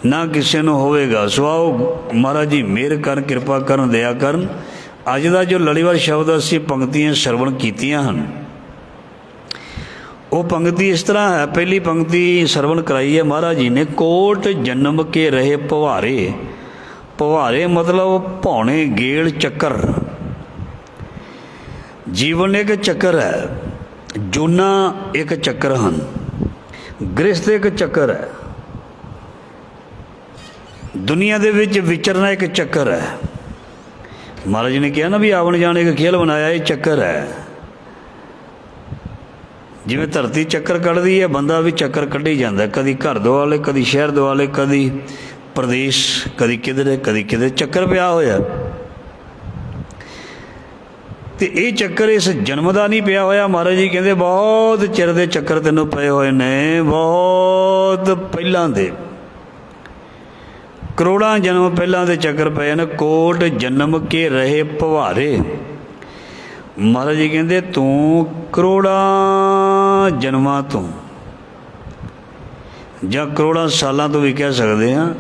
ਨਾ ਕਿਸੇ ਨੂੰ ਹੋਵੇਗਾ। ਸੋ ਆਓ ਮਹਾਰਾਜ ਜੀ ਮਿਹਰ ਕਰਨ, ਕਿਰਪਾ ਕਰਨ, ਦਇਆ ਕਰਨ। ਅੱਜ ਦਾ ਜੋ ਲੜੀਵਾਰ ਸ਼ਬਦ ਅਸੀਂ ਪੰਕਤੀਆਂ ਸਰਵਣ ਕੀਤੀਆਂ ਹਨ, ਉਹ ਪੰਕਤੀ ਇਸ ਤਰ੍ਹਾਂ ਹੈ। ਪਹਿਲੀ ਪੰਕਤੀ ਸਰਵਣ ਕਰਾਈ ਹੈ ਮਹਾਰਾਜ ਜੀ ਨੇ। ਕੋਟ ਜਨਮ ਕੇ ਰਹੇ ਭਵਾਰੇ। ਭਵਾਰੇ ਮਤਲਬ ਭੌਣੇ, ਗੇੜ, ਚੱਕਰ। ਜੀਵਨ ਇੱਕ ਚੱਕਰ ਹੈ, ਜੂਨਾਂ ਇੱਕ ਚੱਕਰ ਹਨ, ਗ੍ਰਸਥ ਇੱਕ ਚੱਕਰ ਹੈ, ਦੁਨੀਆ ਦੇ ਵਿੱਚ ਵਿਚਰਨਾ ਇੱਕ ਚੱਕਰ ਹੈ। ਮਹਾਰਾਜ ਜੀ ਨੇ ਕਿਹਾ ਨਾ ਵੀ ਆਵਣ ਜਾਣ ਇੱਕ ਖੇਲ ਬਣਾਇਆ, ਇਹ ਚੱਕਰ ਹੈ। ਜਿਵੇਂ ਧਰਤੀ ਚੱਕਰ ਕੱਢਦੀ ਹੈ, ਬੰਦਾ ਵੀ ਚੱਕਰ ਕੱਢੀ ਜਾਂਦਾ, ਕਦੀ ਘਰ ਦੁਆਲੇ, ਕਦੀ ਸ਼ਹਿਰ ਦੁਆਲੇ, ਕਦੀ ਪ੍ਰਦੇਸ਼, ਕਦੀ ਕਿਧਰੇ, ਕਦੀ ਕਿਧਰੇ ਚੱਕਰ ਪਿਆ ਹੋਇਆ। ਅਤੇ ਇਹ ਚੱਕਰ ਇਸ ਜਨਮ ਦਾ ਨਹੀਂ ਪਿਆ ਹੋਇਆ। ਮਹਾਰਾਜ ਜੀ ਕਹਿੰਦੇ ਬਹੁਤ ਚਿਰ ਦੇ ਚੱਕਰ ਤੈਨੂੰ ਪਏ ਹੋਏ ਨੇ, ਬਹੁਤ ਪਹਿਲਾਂ ਦੇ, ਕਰੋੜਾਂ ਜਨਮ ਪਹਿਲਾਂ ਦੇ ਚੱਕਰ ਪਏ ਨੇ। ਕੋਟ ਜਨਮ ਕੇ ਰਹੇ ਭਵਾਰੇ। ਮਹਾਰਾਜ ਜੀ ਕਹਿੰਦੇ ਤੂੰ ਕਰੋੜਾਂ ਜਨਮਾਂ ਤੋਂ ਜਾਂ ਕਰੋੜਾਂ ਸਾਲਾਂ ਤੋਂ ਵੀ ਕਹਿ ਸਕਦੇ ਹਾਂ,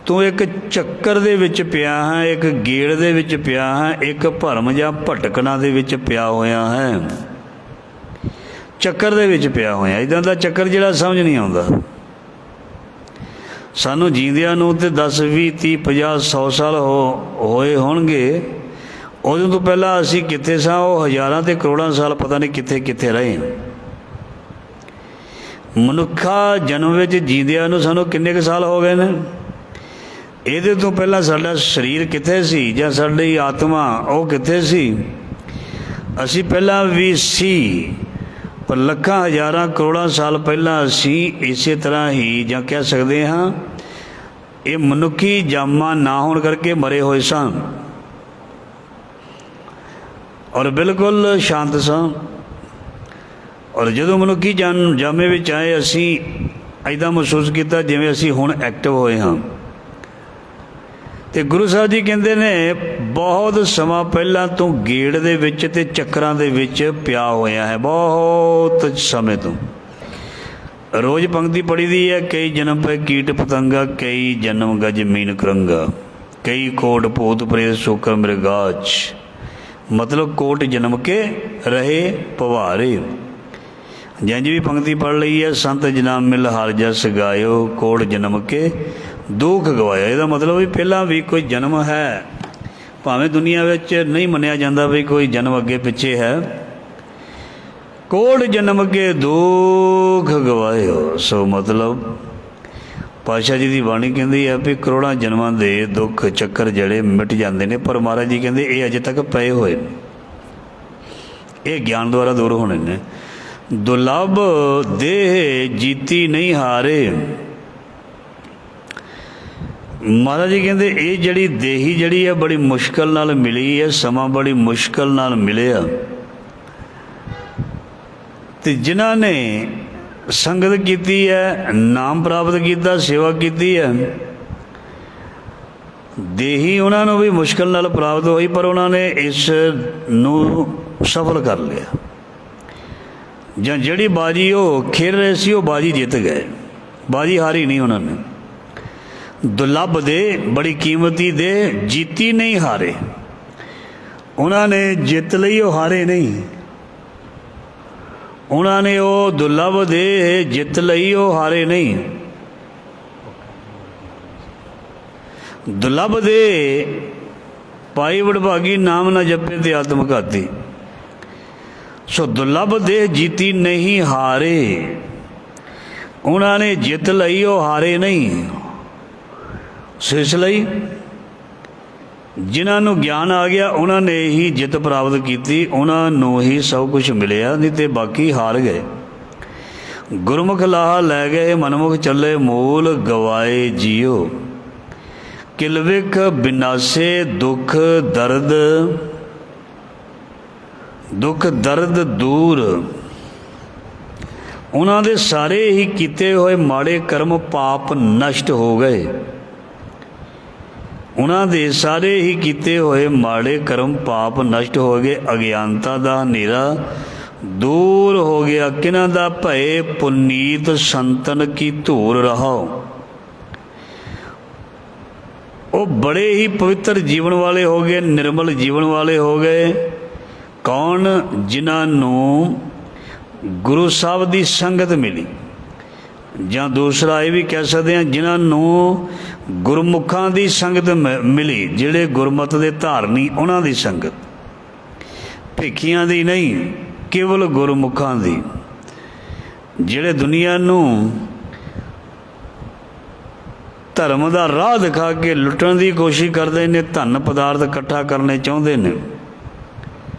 ਤੂੰ ਇੱਕ ਚੱਕਰ ਦੇ ਵਿੱਚ ਪਿਆ ਹੈ, ਇੱਕ ਗੇੜ ਦੇ ਵਿੱਚ ਪਿਆ ਹੈ, ਇੱਕ ਭਰਮ ਜਾਂ ਭਟਕਣਾ ਦੇ ਵਿੱਚ ਪਿਆ ਹੋਇਆ ਹੈ। ਚੱਕਰ ਦੇ ਵਿੱਚ ਪਿਆ ਹੋਇਆ, ਇੱਦਾਂ ਦਾ ਚੱਕਰ ਜਿਹੜਾ ਸਮਝ ਨਹੀਂ ਆਉਂਦਾ। ਸਾਨੂੰ ਜੀਂਦਿਆਂ ਨੂੰ ਤਾਂ 10, 20, 30, 50, 100 ਸਾਲ ਹੋਏ ਹੋਣਗੇ। ਉਦੋਂ ਤੋਂ ਪਹਿਲਾਂ ਅਸੀਂ ਕਿੱਥੇ ਸਾਂ, ਉਹ ਹਜ਼ਾਰਾਂ ਤੇ ਕਰੋੜਾਂ ਸਾਲ ਪਤਾ ਨਹੀਂ ਕਿੱਥੇ ਕਿੱਥੇ ਰਹੇ। ਮਨੁੱਖਾ ਜਨਮ ਵਿੱਚ ਜੀਂਦਿਆਂ ਨੂੰ ਸਾਨੂੰ ਕਿੰਨੇ ਕੁ ਸਾਲ ਹੋ ਗਏ ਨੇ? ਇਹਦੇ ਤੋਂ ਪਹਿਲਾਂ ਸਾਡਾ ਸਰੀਰ ਕਿੱਥੇ ਸੀ, ਜਾਂ ਸਾਡੀ ਆਤਮਾ ਉਹ ਕਿੱਥੇ ਸੀ? ਅਸੀਂ ਪਹਿਲਾਂ ਵੀ ਸੀ, ਪਰ ਲੱਖਾਂ, ਹਜ਼ਾਰਾਂ, ਕਰੋੜਾਂ ਸਾਲ ਪਹਿਲਾਂ ਅਸੀਂ ਇਸੇ ਤਰ੍ਹਾਂ ਹੀ, ਜਾਂ ਕਹਿ ਸਕਦੇ ਹਾਂ ਇਹ ਮਨੁੱਖੀ ਜਾਮਾਂ ਨਾ ਹੋਣ ਕਰਕੇ ਮਰੇ ਹੋਏ ਸਾਂ ਔਰ ਬਿਲਕੁਲ ਸ਼ਾਂਤ ਸਾਂ। ਔਰ ਜਦੋਂ ਮਨੁੱਖੀ ਜਾਮੇ ਵਿੱਚ ਆਏ, ਅਸੀਂ ਇੱਦਾਂ ਮਹਿਸੂਸ ਕੀਤਾ ਜਿਵੇਂ ਅਸੀਂ ਹੁਣ ਐਕਟਿਵ ਹੋਏ ਹਾਂ। ਅਤੇ ਗੁਰੂ ਸਾਹਿਬ ਜੀ ਕਹਿੰਦੇ ਨੇ ਬਹੁਤ ਸਮਾਂ ਪਹਿਲਾਂ ਤੂੰ ਗੇੜ ਦੇ ਵਿੱਚ ਅਤੇ ਚੱਕਰਾਂ ਦੇ ਵਿੱਚ ਪਿਆ ਹੋਇਆ ਹੈ, ਬਹੁਤ ਸਮੇਂ ਤੋਂ। ਰੋਜ਼ ਪੰਕਤੀ ਪੜ੍ਹੀ ਦੀ ਹੈ। ਕਈ ਜਨਮ ਪਏ ਕੀਟ ਪਤੰਗਾ, ਕਈ ਜਨਮ ਗਜ ਮੀਨ ਕਰੰਗਾ, ਕਈ ਕੋਟ ਭੂਤ ਪ੍ਰੇਤ ਸ਼ੂਕਰ ਮ੍ਰਿਗਾਚ। ਮਤਲਬ ਕੋਟ ਜਨਮ ਕੇ ਰਹੇ ਭਵਾਰੇ। ਜੰਝ ਵੀ ਪੰਕਤੀ ਪੜ੍ਹ ਲਈ ਹੈ। ਸੰਤ ਜਨਮ ਮਿਲ ਹਰ ਜਸ ਗਾਇਓ, ਕੋਟ ਜਨਮ ਕੇ ਦੁੱਖ ਗਵਾਇਆ। ਇਹਦਾ ਮਤਲਬ ਵੀ ਪਹਿਲਾਂ ਵੀ ਕੋਈ ਜਨਮ ਹੈ, ਭਾਵੇਂ ਦੁਨੀਆ ਵਿੱਚ ਨਹੀਂ ਮੰਨਿਆ ਜਾਂਦਾ ਵੀ ਕੋਈ ਜਨਮ ਅੱਗੇ ਪਿੱਛੇ ਹੈ। ਕੋਟ ਜਨਮ ਕੇ ਦੁੱਖ ਗਵਾਇਓ। ਸੋ ਮਤਲਬ ਪਾਤਸ਼ਾਹ ਜੀ ਦੀ ਬਾਣੀ ਕਹਿੰਦੀ ਹੈ ਵੀ ਕਰੋੜਾਂ ਜਨਮਾਂ ਦੇ ਦੁੱਖ ਚੱਕਰ ਜਿਹੜੇ ਮਿਟ ਜਾਂਦੇ ਨੇ, ਪਰ ਮਹਾਰਾਜ ਜੀ ਕਹਿੰਦੇ ਇਹ ਅਜੇ ਤੱਕ ਪਏ ਹੋਏ ਨੇ, ਇਹ ਗਿਆਨ ਦੁਆਰਾ ਦੂਰ ਹੋਣੇ ਨੇ। ਦੁਰਲਭ ਦੇਹ ਜੀਤੀ ਨਹੀਂ ਹਾਰੇ। ਮਹਾਰਾਜ ਜੀ ਕਹਿੰਦੇ ਇਹ ਜਿਹੜੀ ਦੇਹੀ ਜਿਹੜੀ ਹੈ ਬੜੀ ਮੁਸ਼ਕਿਲ ਨਾਲ ਮਿਲੀ ਹੈ, ਸਮਾਂ ਬੜੀ ਮੁਸ਼ਕਿਲ ਨਾਲ ਮਿਲਿਆ। ਅਤੇ ਜਿਨ੍ਹਾਂ ਨੇ ਸੰਗਤ ਕੀਤੀ ਹੈ, ਨਾਮ ਪ੍ਰਾਪਤ ਕੀਤਾ, ਸੇਵਾ ਕੀਤੀ ਹੈ, ਦੇਹੀ ਉਹਨਾਂ ਨੂੰ ਵੀ ਮੁਸ਼ਕਿਲ ਨਾਲ ਪ੍ਰਾਪਤ ਹੋਈ, ਪਰ ਉਹਨਾਂ ਨੇ ਇਸ ਨੂੰ ਸਫਲ ਕਰ ਲਿਆ। ਜਾਂ ਜਿਹੜੀ ਬਾਜੀ ਉਹ ਖੇਡ ਰਹੇ ਸੀ ਉਹ ਬਾਜੀ ਜਿੱਤ ਗਏ, ਬਾਜੀ ਹਾਰੀ ਨਹੀਂ ਉਹਨਾਂ ਨੇ। ਦੁਰਲੱਭ ਦੇ ਬੜੀ ਕੀਮਤੀ ਦੇ ਜੀਤੀ ਨਹੀਂ ਹਾਰੇ, ਉਹਨਾਂ ਨੇ ਜਿੱਤ ਲਈ, ਉਹ ਹਾਰੇ ਨਹੀਂ। ਉਹਨਾਂ ਨੇ ਉਹ ਦੁਰਲੱਭ ਦੇ ਜਿੱਤ ਲਈ, ਉਹ ਹਾਰੇ ਨਹੀਂ। ਦੁਰਲੱਭ ਦੇ ਪਾਈ ਵਡਭਾਗੀ, ਨਾਮ ਨਾ ਜਪੇ ਤੇ ਆਤਮਘਾਤੀ। ਸੋ ਦੁਰਲੱਭ ਦੇ ਜੀਤੀ ਨਹੀਂ ਹਾਰੇ, ਉਹਨਾਂ ਨੇ ਜਿੱਤ ਲਈ, ਉਹ ਹਾਰੇ ਨਹੀਂ। ਸੋ ਇਸ ਲਈ ਜਿਨ੍ਹਾਂ ਨੂੰ ਗਿਆਨ ਆ ਗਿਆ ਉਹਨਾਂ ਨੇ ਹੀ ਜਿੱਤ ਪ੍ਰਾਪਤ ਕੀਤੀ, ਉਹਨਾਂ ਨੂੰ ਹੀ ਸਭ ਕੁਝ ਮਿਲਿਆ, ਨਹੀਂ ਤੇ ਬਾਕੀ ਹਾਰ ਗਏ। ਗੁਰਮੁਖ ਲਾਹਾ ਲੈ ਗਏ, ਮਨਮੁਖ ਚੱਲੇ ਮੂਲ, ਗਵਾਏ ਜੀਓ ਕਿਲਵਿਖ ਬਿਨਾਸੇ। ਦੁੱਖ ਦਰਦ ਦੂਰ, ਉਹਨਾਂ ਦੇ ਸਾਰੇ ਹੀ ਕੀਤੇ ਹੋਏ ਮਾੜੇ ਕਰਮ ਪਾਪ ਨਸ਼ਟ ਹੋ ਗਏ। ਉਹਨਾਂ ਦੇ ਸਾਰੇ ਹੀ ਕੀਤੇ ਹੋਏ ਮਾੜੇ ਕਰਮ ਪਾਪ ਨਸ਼ਟ ਹੋ ਗਏ। ਅਗਿਆਨਤਾ ਦਾ ਹਨੇਰਾ ਦੂਰ ਹੋ ਗਿਆ। ਕਿਨਾਂ ਦਾ ਭਏ ਪੁਨੀਤ ਸੰਤਨ ਕੀ ਧੂਰ ਰਹਾਓ। ਉਹ ਬੜੇ ਹੀ ਪਵਿੱਤਰ ਜੀਵਨ ਵਾਲੇ ਹੋ ਗਏ, ਨਿਰਮਲ ਜੀਵਨ ਵਾਲੇ ਹੋ ਗਏ। ਕੌਣ? ਜਿਨ੍ਹਾਂ ਨੂੰ ਗੁਰੂ ਸਾਹਿਬ ਦੀ ਸੰਗਤ ਮਿਲੀ, ਜਾਂ ਦੂਸਰਾ ਇਹ ਵੀ ਕਹਿ ਸਕਦੇ ਹਾਂ ਜਿਨ੍ਹਾਂ ਨੂੰ ਗੁਰਮੁਖਾਂ ਦੀ ਸੰਗਤ ਮਿਲੀ, ਜਿਹੜੇ ਗੁਰਮਤਿ ਦੇ ਧਾਰਨੀ, ਉਹਨਾਂ ਦੀ ਸੰਗਤ, ਭਿੱਖੀਆਂ ਦੀ ਨਹੀਂ, ਕੇਵਲ ਗੁਰਮੁਖਾਂ ਦੀ। ਜਿਹੜੇ ਦੁਨੀਆ ਨੂੰ ਧਰਮ ਦਾ ਰਾਹ ਦਿਖਾ ਕੇ ਲੁੱਟਣ ਦੀ ਕੋਸ਼ਿਸ਼ ਕਰਦੇ ਨੇ, ਧਨ ਪਦਾਰਥ ਇਕੱਠਾ ਕਰਨੇ ਚਾਹੁੰਦੇ ਨੇ,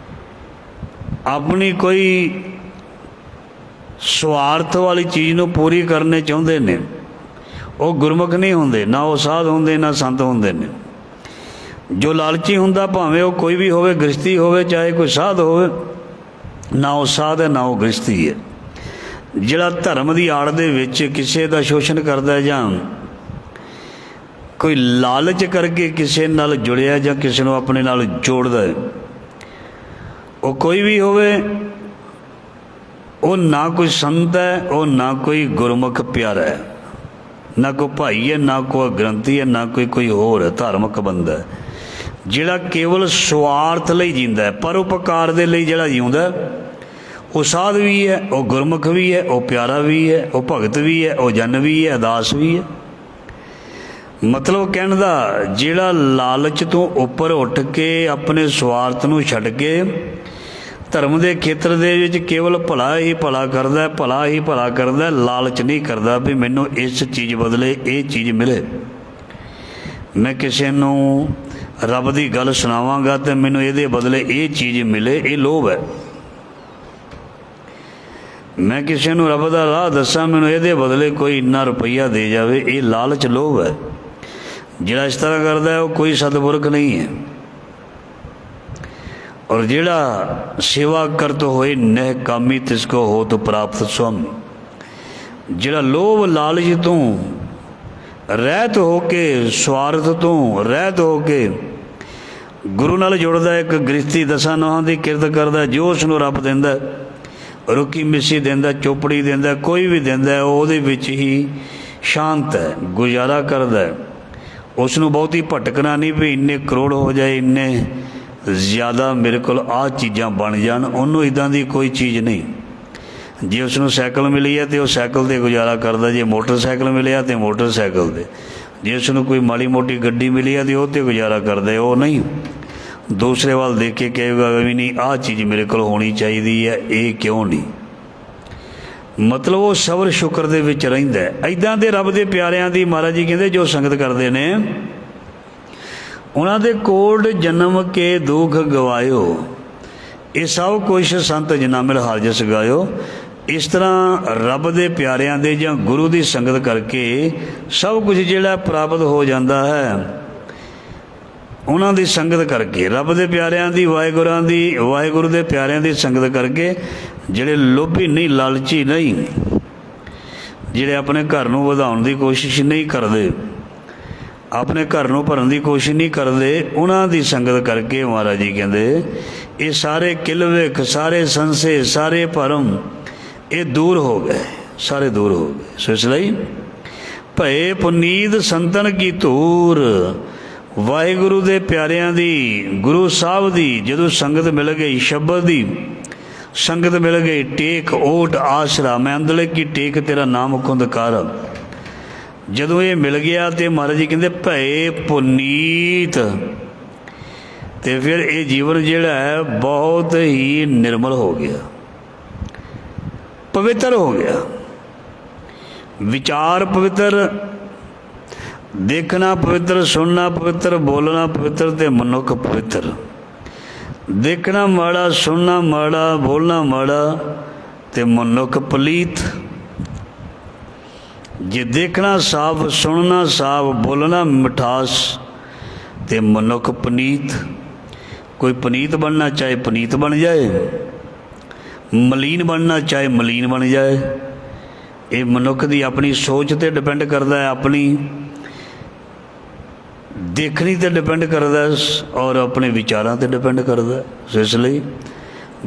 ਆਪਣੀ ਕੋਈ ਸਵਾਰਥ ਵਾਲੀ ਚੀਜ਼ ਨੂੰ ਪੂਰੀ ਕਰਨੇ ਚਾਹੁੰਦੇ ਨੇ, ਉਹ ਗੁਰਮੁਖ ਨਹੀਂ ਹੁੰਦੇ, ਨਾ ਉਹ ਸਾਧ ਹੁੰਦੇ, ਨਾ ਸੰਤ ਹੁੰਦੇ ਨੇ। ਜੋ ਲਾਲਚੀ ਹੁੰਦਾ, ਭਾਵੇਂ ਉਹ ਕੋਈ ਵੀ ਹੋਵੇ, ਗ੍ਰਸਤੀ ਹੋਵੇ ਚਾਹੇ ਕੋਈ ਸਾਧ ਹੋਵੇ, ਨਾ ਉਹ ਸਾਧ ਹੈ ਨਾ ਉਹ ਗ੍ਰਸਤੀ ਹੈ। ਜਿਹੜਾ ਧਰਮ ਦੀ ਆੜ ਦੇ ਵਿੱਚ ਕਿਸੇ ਦਾ ਸ਼ੋਸ਼ਣ ਕਰਦਾ, ਜਾਂ ਕੋਈ ਲਾਲਚ ਕਰਕੇ ਕਿਸੇ ਨਾਲ ਜੁੜਿਆ, ਜਾਂ ਕਿਸੇ ਨੂੰ ਆਪਣੇ ਨਾਲ ਜੋੜਦਾ ਹੈ, ਉਹ ਕੋਈ ਵੀ ਹੋਵੇ, ਉਹ ਨਾ ਕੋਈ ਸੰਤ ਹੈ, ਉਹ ਨਾ ਕੋਈ ਗੁਰਮੁਖ ਪਿਆਰਾ ਹੈ, ਨਾ ਕੋਈ ਭਾਈ ਹੈ, ਨਾ ਕੋਈ ਗ੍ਰੰਥੀ ਹੈ, ਨਾ ਕੋਈ ਹੋਰ ਹੈ ਧਾਰਮਿਕ ਬੰਦਾ। ਜਿਹੜਾ ਕੇਵਲ ਸਵਾਰਥ ਲਈ ਜੀਂਦਾ ਹੈ, ਪਰਉਪਕਾਰ ਦੇ ਲਈ ਜਿਹੜਾ ਜਿਉਂਦਾ, ਉਹ ਸਾਧ ਵੀ ਹੈ, ਉਹ ਗੁਰਮੁਖ ਵੀ ਹੈ, ਉਹ ਪਿਆਰਾ ਵੀ ਹੈ, ਉਹ ਭਗਤ ਵੀ ਹੈ, ਉਹ ਜਨ ਵੀ ਹੈ, ਅਦਾਸ ਵੀ ਹੈ। ਮਤਲਬ ਕਹਿਣ ਦਾ, ਜਿਹੜਾ ਲਾਲਚ ਤੋਂ ਉੱਪਰ ਉੱਠ ਕੇ ਆਪਣੇ ਸਵਾਰਥ ਨੂੰ ਛੱਡ ਕੇ ਧਰਮ ਦੇ ਖੇਤਰ ਦੇ ਵਿੱਚ ਕੇਵਲ ਭਲਾ ਹੀ ਭਲਾ ਕਰਦਾ, ਭਲਾ ਹੀ ਭਲਾ ਕਰਦਾ, ਲਾਲਚ ਨਹੀਂ ਕਰਦਾ ਵੀ ਮੈਨੂੰ ਇਸ ਚੀਜ਼ ਬਦਲੇ ਇਹ ਚੀਜ਼ ਮਿਲੇ। ਮੈਂ ਕਿਸੇ ਨੂੰ ਰੱਬ ਦੀ ਗੱਲ ਸੁਣਾਵਾਂਗਾ ਤੇ ਮੈਨੂੰ ਇਹਦੇ ਬਦਲੇ ਇਹ ਚੀਜ਼ ਮਿਲੇ, ਇਹ ਲੋਭ ਹੈ। ਮੈਂ ਕਿਸੇ ਨੂੰ ਰੱਬ ਦਾ ਰਾਹ ਦੱਸਾਂ, ਮੈਨੂੰ ਇਹਦੇ ਬਦਲੇ ਕੋਈ ਇੰਨਾ ਰੁਪਈਆ ਦੇ ਜਾਵੇ, ਇਹ ਲਾਲਚ ਲੋਭ ਹੈ। ਜਿਹੜਾ ਇਸ ਤਰ੍ਹਾਂ ਕਰਦਾ ਉਹ ਕੋਈ ਸਤਿਪੁਰਖ ਨਹੀਂ ਹੈ। ਔਰ ਜਿਹੜਾ ਸੇਵਾ ਕਰਤ ਹੋਏ ਨਹਿ ਕਾਮੀ ਤਿਸ ਕੋ ਹੋਤ ਪ੍ਰਾਪਤ ਸੁਆਮੀ। ਜਿਹੜਾ ਲੋਭ ਲਾਲਚ ਤੋਂ ਰਹਿਤ ਹੋ ਕੇ, ਸਵਾਰਥ ਤੋਂ ਰਹਿਤ ਹੋ ਕੇ ਗੁਰੂ ਨਾਲ ਜੁੜਦਾ, ਇੱਕ ਗ੍ਰਸਤੀ ਦਸਾਂ ਨੋਹਾਂ ਦੀ ਕਿਰਤ ਕਰਦਾ, ਜੋ ਉਸ ਨੂੰ ਰੱਬ ਦਿੰਦਾ, ਰੁੱਖੀ ਮਿੱਸੀ ਦਿੰਦਾ, ਚੋਪੜੀ ਦਿੰਦਾ, ਕੋਈ ਵੀ ਦਿੰਦਾ, ਉਹਦੇ ਵਿੱਚ ਹੀ ਸ਼ਾਂਤ ਹੈ, ਗੁਜ਼ਾਰਾ ਕਰਦਾ। ਉਸ ਨੂੰ ਬਹੁਤੀ ਭਟਕਣਾ ਨਹੀਂ ਵੀ ਇੰਨੇ ਕਰੋੜ ਹੋ ਜਾਏ, ਇੰਨੇ ਜ਼ਿਆਦਾ ਮੇਰੇ ਕੋਲ ਆਹ ਚੀਜ਼ਾਂ ਬਣ ਜਾਣ, ਉਹਨੂੰ ਇੱਦਾਂ ਦੀ ਕੋਈ ਚੀਜ਼ ਨਹੀਂ। ਜੇ ਉਸ ਨੂੰ ਸਾਈਕਲ ਮਿਲੀ ਹੈ ਤਾਂ ਉਹ ਸਾਈਕਲ 'ਤੇ ਗੁਜ਼ਾਰਾ ਕਰਦਾ, ਜੇ ਮੋਟਰਸਾਈਕਲ ਮਿਲਿਆ ਤਾਂ ਮੋਟਰਸਾਈਕਲ 'ਤੇ, ਜੇ ਉਸ ਨੂੰ ਕੋਈ ਮਾੜੀ ਮੋਟੀ ਗੱਡੀ ਮਿਲੀ ਹੈ ਤਾਂ ਉਹ 'ਤੇ ਗੁਜ਼ਾਰਾ ਕਰਦਾ। ਉਹ ਨਹੀਂ ਦੂਸਰੇ ਵੱਲ ਦੇਖ ਕੇ ਕਹੇਗਾ ਵੀ ਨਹੀਂ ਆਹ ਚੀਜ਼ ਮੇਰੇ ਕੋਲ ਹੋਣੀ ਚਾਹੀਦੀ ਹੈ, ਇਹ ਕਿਉਂ ਨਹੀਂ। ਮਤਲਬ ਉਹ ਸਬਰ ਸ਼ੁਕਰ ਦੇ ਵਿੱਚ ਰਹਿੰਦਾ। ਇੱਦਾਂ ਦੇ ਰੱਬ ਦੇ ਪਿਆਰਿਆਂ ਦੀ ਮਹਾਰਾਜ ਜੀ ਕਹਿੰਦੇ ਜੋ ਸੰਗਤ ਕਰਦੇ ਨੇ, ਉਹਨਾਂ ਦੇ ਕੋਲ ਜਨਮ ਕੇ ਦੁੱਖ ਗਵਾਇਓ, ਇਹ ਸਭ ਕੁਛ ਸੰਤ ਜਨਾ ਮਿਲ ਹਰਿ ਜਸ ਗਾਇਓ। ਇਸ ਤਰ੍ਹਾਂ ਰੱਬ ਦੇ ਪਿਆਰਿਆਂ ਦੇ ਜਾਂ ਗੁਰੂ ਦੀ ਸੰਗਤ ਕਰਕੇ ਸਭ ਕੁਝ ਜਿਹੜਾ ਪ੍ਰਾਪਤ ਹੋ ਜਾਂਦਾ ਹੈ, ਉਹਨਾਂ ਦੀ ਸੰਗਤ ਕਰਕੇ, ਰੱਬ ਦੇ ਪਿਆਰਿਆਂ ਦੀ, ਵਾਹਿਗੁਰੂ ਦੇ ਪਿਆਰਿਆਂ ਦੀ ਸੰਗਤ ਕਰਕੇ, ਜਿਹੜੇ ਲੋਭੀ ਨਹੀਂ, ਲਾਲਚੀ ਨਹੀਂ, ਜਿਹੜੇ ਆਪਣੇ ਘਰ ਨੂੰ ਵਧਾਉਣ ਦੀ ਕੋਸ਼ਿਸ਼ ਨਹੀਂ ਕਰਦੇ, ਆਪਣੇ ਘਰ ਨੂੰ ਭਰਨ ਦੀ ਕੋਸ਼ਿਸ਼ ਨਹੀਂ ਕਰਦੇ, ਉਹਨਾਂ ਦੀ ਸੰਗਤ ਕਰਕੇ ਮਹਾਰਾਜ ਜੀ ਕਹਿੰਦੇ ਇਹ ਸਾਰੇ ਕਿਲਵੇਖ, ਸਾਰੇ ਸੰਸੇ, ਸਾਰੇ ਭਰਮ, ये दूर हो गए, सारे दूर हो गए। सो इसलिए भए पुनीत संतन की धूर, वाहिगुरु दे प्यारियां दी, गुरु साहब दी जदों संगत मिल गई, शब्द दी संगत मिल गई, टेक ओट आसरा, मैं अंदले की टेक तेरा नाम कुंदकार, जदों ये मिल गया तो महाराज जी कहते भए पुनीत, तो फिर ये जीवन जिहड़ा है बहुत ही निर्मल हो गया, पवित्र हो गया। विचार पवित्र, देखना पवित्र, सुनना पवित्र, बोलना पवित्र, ते मनुख पवित्र। देखना माड़ा, सुनना माड़ा, बोलना माड़ा, ते मनुख पलीत। जे देखना साफ, सुनना साफ, बोलना मिठास, ते मनुख पनीत। कोई पनीत बनना चाहे पनीत बन जाए, मलीन बनना चाहे मलीन बन जाए। ये मनुख की अपनी सोच ते डिपेंड करता है, अपनी देखनी ते डिपेंड करता है, और अपने विचारों ते डिपेंड करता है। सो इसलिए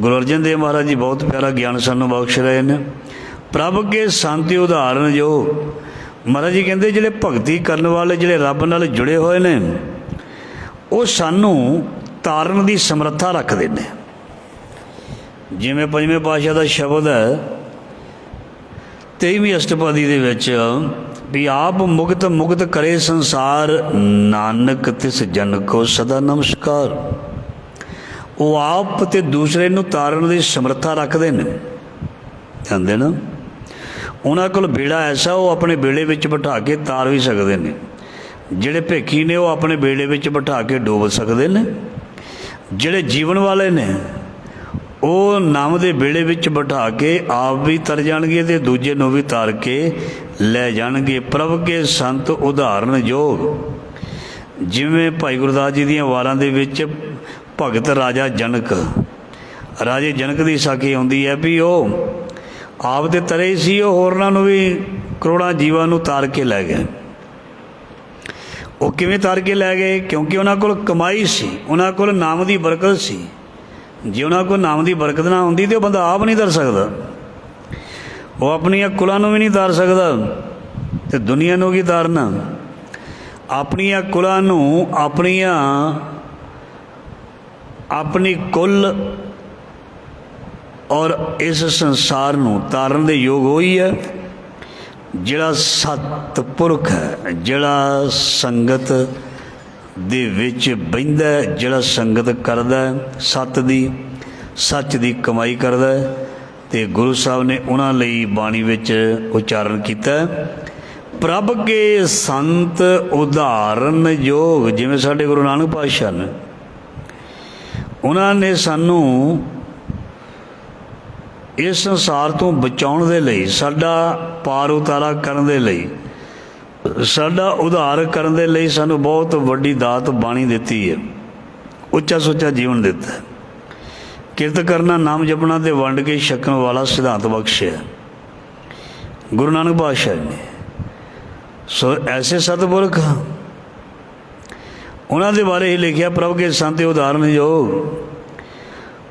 गुरु अर्जन देव महाराज जी बहुत प्यारा ज्ञान सानू बख्श रहे हैं। प्रभ के शांति उदाहरण जो महाराज जी कहते जिहड़े भगती करने वाले, जिहड़े रब नाल जुड़े हुए ने, वो सानू तारन की समर्था रखते हैं। जिवें पंजवें पातशाह का शब्द है 23वीं अष्टपदी दे विच भी आप मुक्त मुक्त करे संसार, नानक तिस जन को सदा नमस्कार। वो आप ते दूसरे नूं तारन की समर्था रखते हैं, जानते ना। उन्हां कोल बेड़ा ऐसा वो अपने बेड़े विच बिठा के तार भी सकते हैं, जिहड़े भेखी ने वो अपने बेड़े विच बिठा के डोब सकते हैं, जिहड़े जीवन वाले ने वो नाम दे बेड़े विच बिठा के आप भी तर जाणगे ते दूजे नूं भी तार के लै जाणगे। प्रभ के संत उदाहरण योग, जिवें भाई गुरदास जी दीयां वारां दे विच भगत राजा जनक, राजे जनक की साखी आउंदी है भी वो आप ते तरे सी, वो होरनां नूं भी करोड़ां जीवां नूं तार के लै गए। वो किवें तार के लै गए? क्योंकि उन्हां कोल कमाई सी, उन्हां कोल नाम की बरकत सी। जे उन्हां कोल नाम की बरकत ना होंदी तो बंदा आप नहीं तर सकता, वो अपनियां कुलां नूं भी नहीं तार सकता, तो दुनिया नूं की तारना। अपनियां कुलां नूं, अपनियां अपनी कुल और इस संसार नूं तारन दे योग वही है जिहड़ा सतपुरख है, जिहड़ा संगत दे विच बहिंदा है, जिहड़ा संगत करदा है, सत दी सच दी कमाई करदा है। ते गुरु साहब ने उन्हां लई बाणी विच उच्चारण कीता, प्रभ के संत उदाहरण योग। जिवें साडे गुरु नानक पातशाह ने, उन्होंने सानू इस संसार तो बचाउण दे लई, साडा पार उतारा करन दे लई, साडा उधार करन दे लई सानू बहुत वड्डी दात बाणी दिती है, उच्चा सुच्चा जीवन दिता है। किरत करना, नाम जपना ते वंड के छकण वाला सिद्धांत बख्शिया गुरु नानक पातशाह ने। सो ऐसे सतपुरख उन्हों के बारे ही लिखिया, प्रभ के संत उदाहरण योग।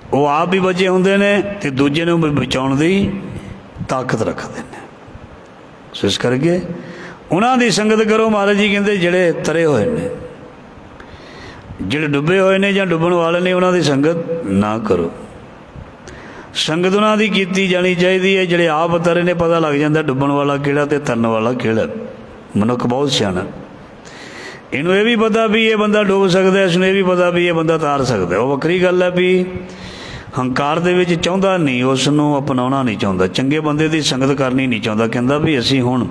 वो आप भी बचे होंदे ने ते दूजे नूं बचाउण दी ताकत रखते हैं। सो इस करके उन्हां दी संगत करो। महाराज जी कहते जिहड़े तरे होए ने, जिहड़े डुबे होए ने जां डुबण वाले ने, उन्हां दी संगत ना करो। संगत उन्हां दी कीती जानी चाहिदी है जिहड़े आप तरे ने। पता लग जांदा डुबण वाला किहड़ा ते तरन वाला किहड़ा। मनुख बहुत सियाणा, इनू ये भी पता भी ये बंदा डुब सकता है, इसनूं ये भी पता भी ये बंदा तार सकता है। वो वक्री गल है भी हंकार दे विच चाहुंदा नहीं, उसनूं अपनाउणा नहीं चाहुंदा, चंगे बंदे दी संगत करनी नहीं चाहुंदा। कहंदा भी असीं हुण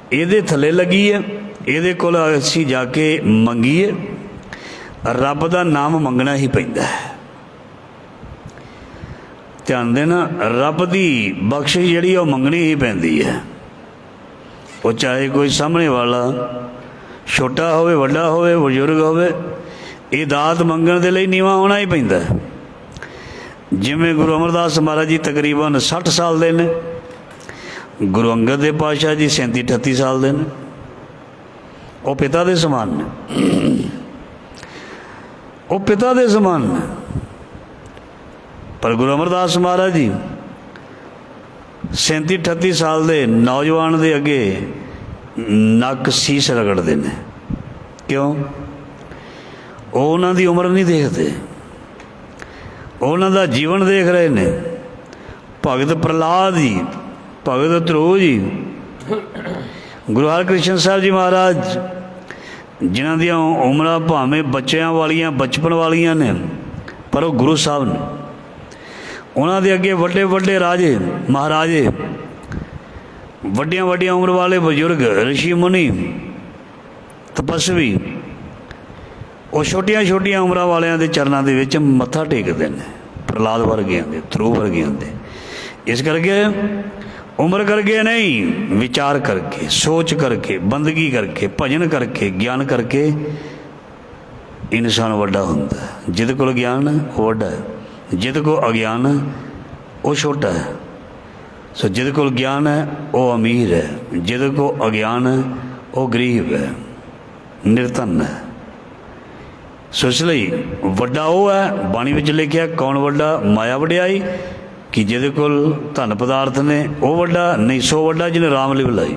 इहदे थल्ले लगीए, इहदे कोल असीं जाके मंगीए। रब दा नाम मंगना ही पैंदा है। ध्यान देना, रब दी बख्शिश जिहड़ी आ मंगनी ही पैंदी है। वो चाहे कोई सामने वाला छोटा होवे, वड्डा होवे, बजुर्ग होवे, ये दात मंगण दे लई नीवां होना ही पैंदा है। जिवें गुरु अमरदास महाराज जी तकरीबन 60 साल दे ने, गुरु अंगद देव पातशाह जी 37-38 साल दे ने। वो पिता दे समान ने, वो पिता दे समान ने। पर गुरु अमरदास महाराज जी 37-38 ਸਾਲ ਦੇ ਨੌਜਵਾਨ ਦੇ ਅੱਗੇ ਨੱਕ ਸੀਸ ਰਗੜਦੇ ਨੇ। ਕਿਉਂ? ਉਹ ਉਹਨਾਂ ਦੀ ਉਮਰ ਨਹੀਂ ਦੇਖਦੇ, ਉਹਨਾਂ ਦਾ ਜੀਵਨ ਦੇਖ ਰਹੇ ਨੇ। ਭਗਤ ਪ੍ਰਹਲਾਦ ਜੀ, ਭਗਤ ਧਰੁਵ ਜੀ, ਗੁਰੂ ਹਰਕ੍ਰਿਸ਼ਨ ਸਾਹਿਬ ਜੀ ਮਹਾਰਾਜ, ਜਿਨ੍ਹਾਂ ਦੀਆਂ ਉਮਰਾਂ ਭਾਵੇਂ ਬੱਚਿਆਂ ਵਾਲੀਆਂ, ਬਚਪਨ ਵਾਲੀਆਂ ਨੇ, ਪਰ ਉਹ ਗੁਰੂ ਸਾਹਿਬ ਨੇ। ਉਹਨਾਂ ਦੇ ਅੱਗੇ ਵੱਡੇ ਵੱਡੇ ਰਾਜੇ ਮਹਾਰਾਜੇ, ਵੱਡੀਆਂ ਵੱਡੀਆਂ ਉਮਰ ਵਾਲੇ ਬਜ਼ੁਰਗ, ਰਿਸ਼ੀ ਮੁਨੀ, ਤਪਸਵੀ, ਉਹ ਛੋਟੀਆਂ ਛੋਟੀਆਂ ਉਮਰਾਂ ਵਾਲਿਆਂ ਦੇ ਚਰਨਾਂ ਦੇ ਵਿੱਚ ਮੱਥਾ ਟੇਕਦੇ ਨੇ, ਪ੍ਰਹਲਾਦ ਵਰਗਿਆਂ ਦੇ, ਧਰੁਵ ਵਰਗਿਆਂ ਦੇ। ਇਸ ਕਰਕੇ ਉਮਰ ਕਰਕੇ ਨਹੀਂ, ਵਿਚਾਰ ਕਰਕੇ, ਸੋਚ ਕਰਕੇ, ਬੰਦਗੀ ਕਰਕੇ, ਭਜਨ ਕਰਕੇ, ਗਿਆਨ ਕਰਕੇ ਇਨਸਾਨ ਵੱਡਾ ਹੁੰਦਾ। ਜਿਹਦੇ ਕੋਲ ਗਿਆਨ ਉਹ ਵੱਡਾ ਹੈ, ਜਿਹਦੇ ਕੋਲ ਅਗਿਆਨ ਉਹ ਛੋਟਾ ਹੈ। ਸੋ ਜਿਹਦੇ ਕੋਲ ਗਿਆਨ ਹੈ ਉਹ ਅਮੀਰ ਹੈ, ਜਿਹਦੇ ਕੋਲ ਅਗਿਆਨ ਹੈ ਉਹ ਗਰੀਬ ਹੈ, ਨਿਰਧਨ ਹੈ। ਸੋ ਇਸ ਲਈ ਵੱਡਾ ਉਹ ਹੈ, ਬਾਣੀ ਵਿੱਚ ਲਿਖਿਆ, ਕੌਣ ਵੱਡਾ? ਮਾਇਆ ਵਡਿਆਈ, ਕਿ ਜਿਹਦੇ ਕੋਲ ਧਨ ਪਦਾਰਥ ਨੇ ਉਹ ਵੱਡਾ ਨਹੀਂ, ਸੋ ਵੱਡਾ ਜਿਹਨੇ ਰਾਮ ਲਿਵ ਲਾਈ।